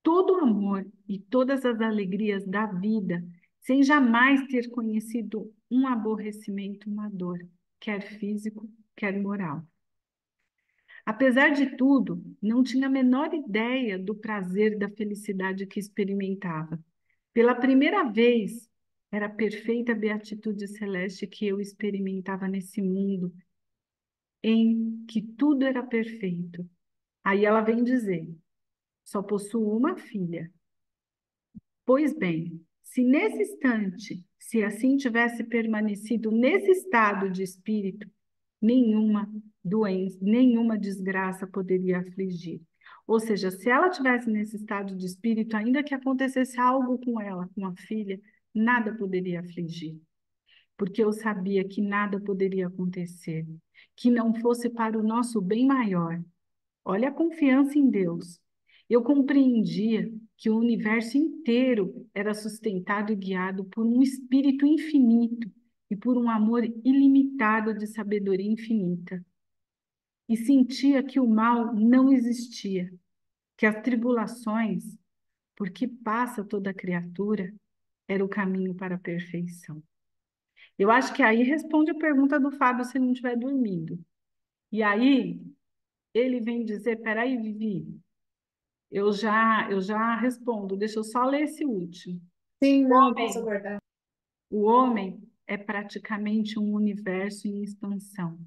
Todo o amor e todas as alegrias da vida, sem jamais ter conhecido um aborrecimento, uma dor, quer físico, quer moral. Apesar de tudo, não tinha a menor ideia do prazer da felicidade que experimentava. Pela primeira vez, era a perfeita beatitude celeste que eu experimentava nesse mundo, em que tudo era perfeito. Aí ela vem dizer: só possuo uma filha. Pois bem, se nesse instante, se assim tivesse permanecido nesse estado de espírito, nenhuma doença, nenhuma desgraça poderia afligir. Ou seja, se ela tivesse nesse estado de espírito, ainda que acontecesse algo com ela, com a filha, nada poderia afligir. Porque eu sabia que nada poderia acontecer, que não fosse para o nosso bem maior. Olha a confiança em Deus. Eu compreendia que o universo inteiro era sustentado e guiado por um espírito infinito e por um amor ilimitado de sabedoria infinita. E sentia que o mal não existia, que as tribulações, por que passa toda criatura, era o caminho para a perfeição. Eu acho que aí responde a pergunta do Fábio se ele não estiver dormindo. E aí ele vem dizer, peraí, Vivi, eu já respondo, deixa eu só ler esse último. Sim, O não, posso homem, aguardar. o homem é praticamente um universo em expansão.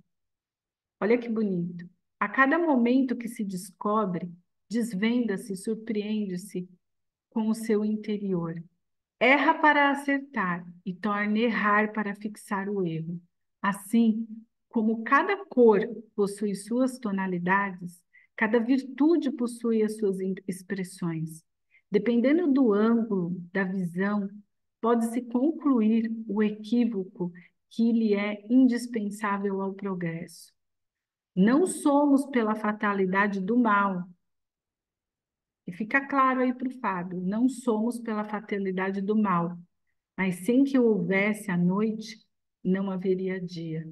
Olha que bonito. A cada momento que se descobre, desvenda-se, surpreende-se com o seu interior. Erra para acertar e torna errar para fixar o erro. Assim, como cada cor possui suas tonalidades, cada virtude possui as suas expressões. Dependendo do ângulo da visão, pode-se concluir o equívoco que lhe é indispensável ao progresso. Não somos pela fatalidade do mal, e fica claro aí para o Fábio, não somos pela fatalidade do mal, mas sem que houvesse a noite, não haveria dia.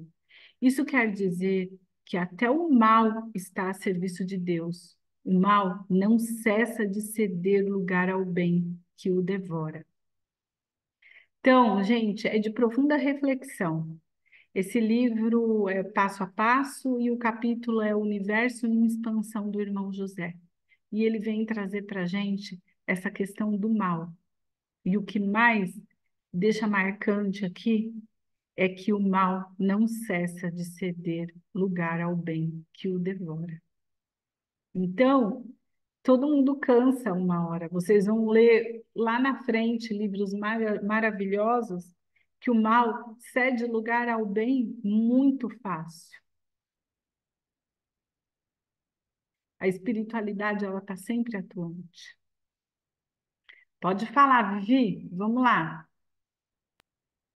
Isso quer dizer que até o mal está a serviço de Deus. O mal não cessa de ceder lugar ao bem que o devora. Então, gente, é de profunda reflexão. Esse livro é passo a passo e o capítulo é o Universo em Expansão do Irmão José. E ele vem trazer para a gente essa questão do mal. E o que mais deixa marcante aqui é que o mal não cessa de ceder lugar ao bem que o devora. Então, todo mundo cansa uma hora. Vocês vão ler lá na frente livros maravilhosos que o mal cede lugar ao bem muito fácil. A espiritualidade, ela está sempre atuante. Pode falar, Vivi, vamos lá.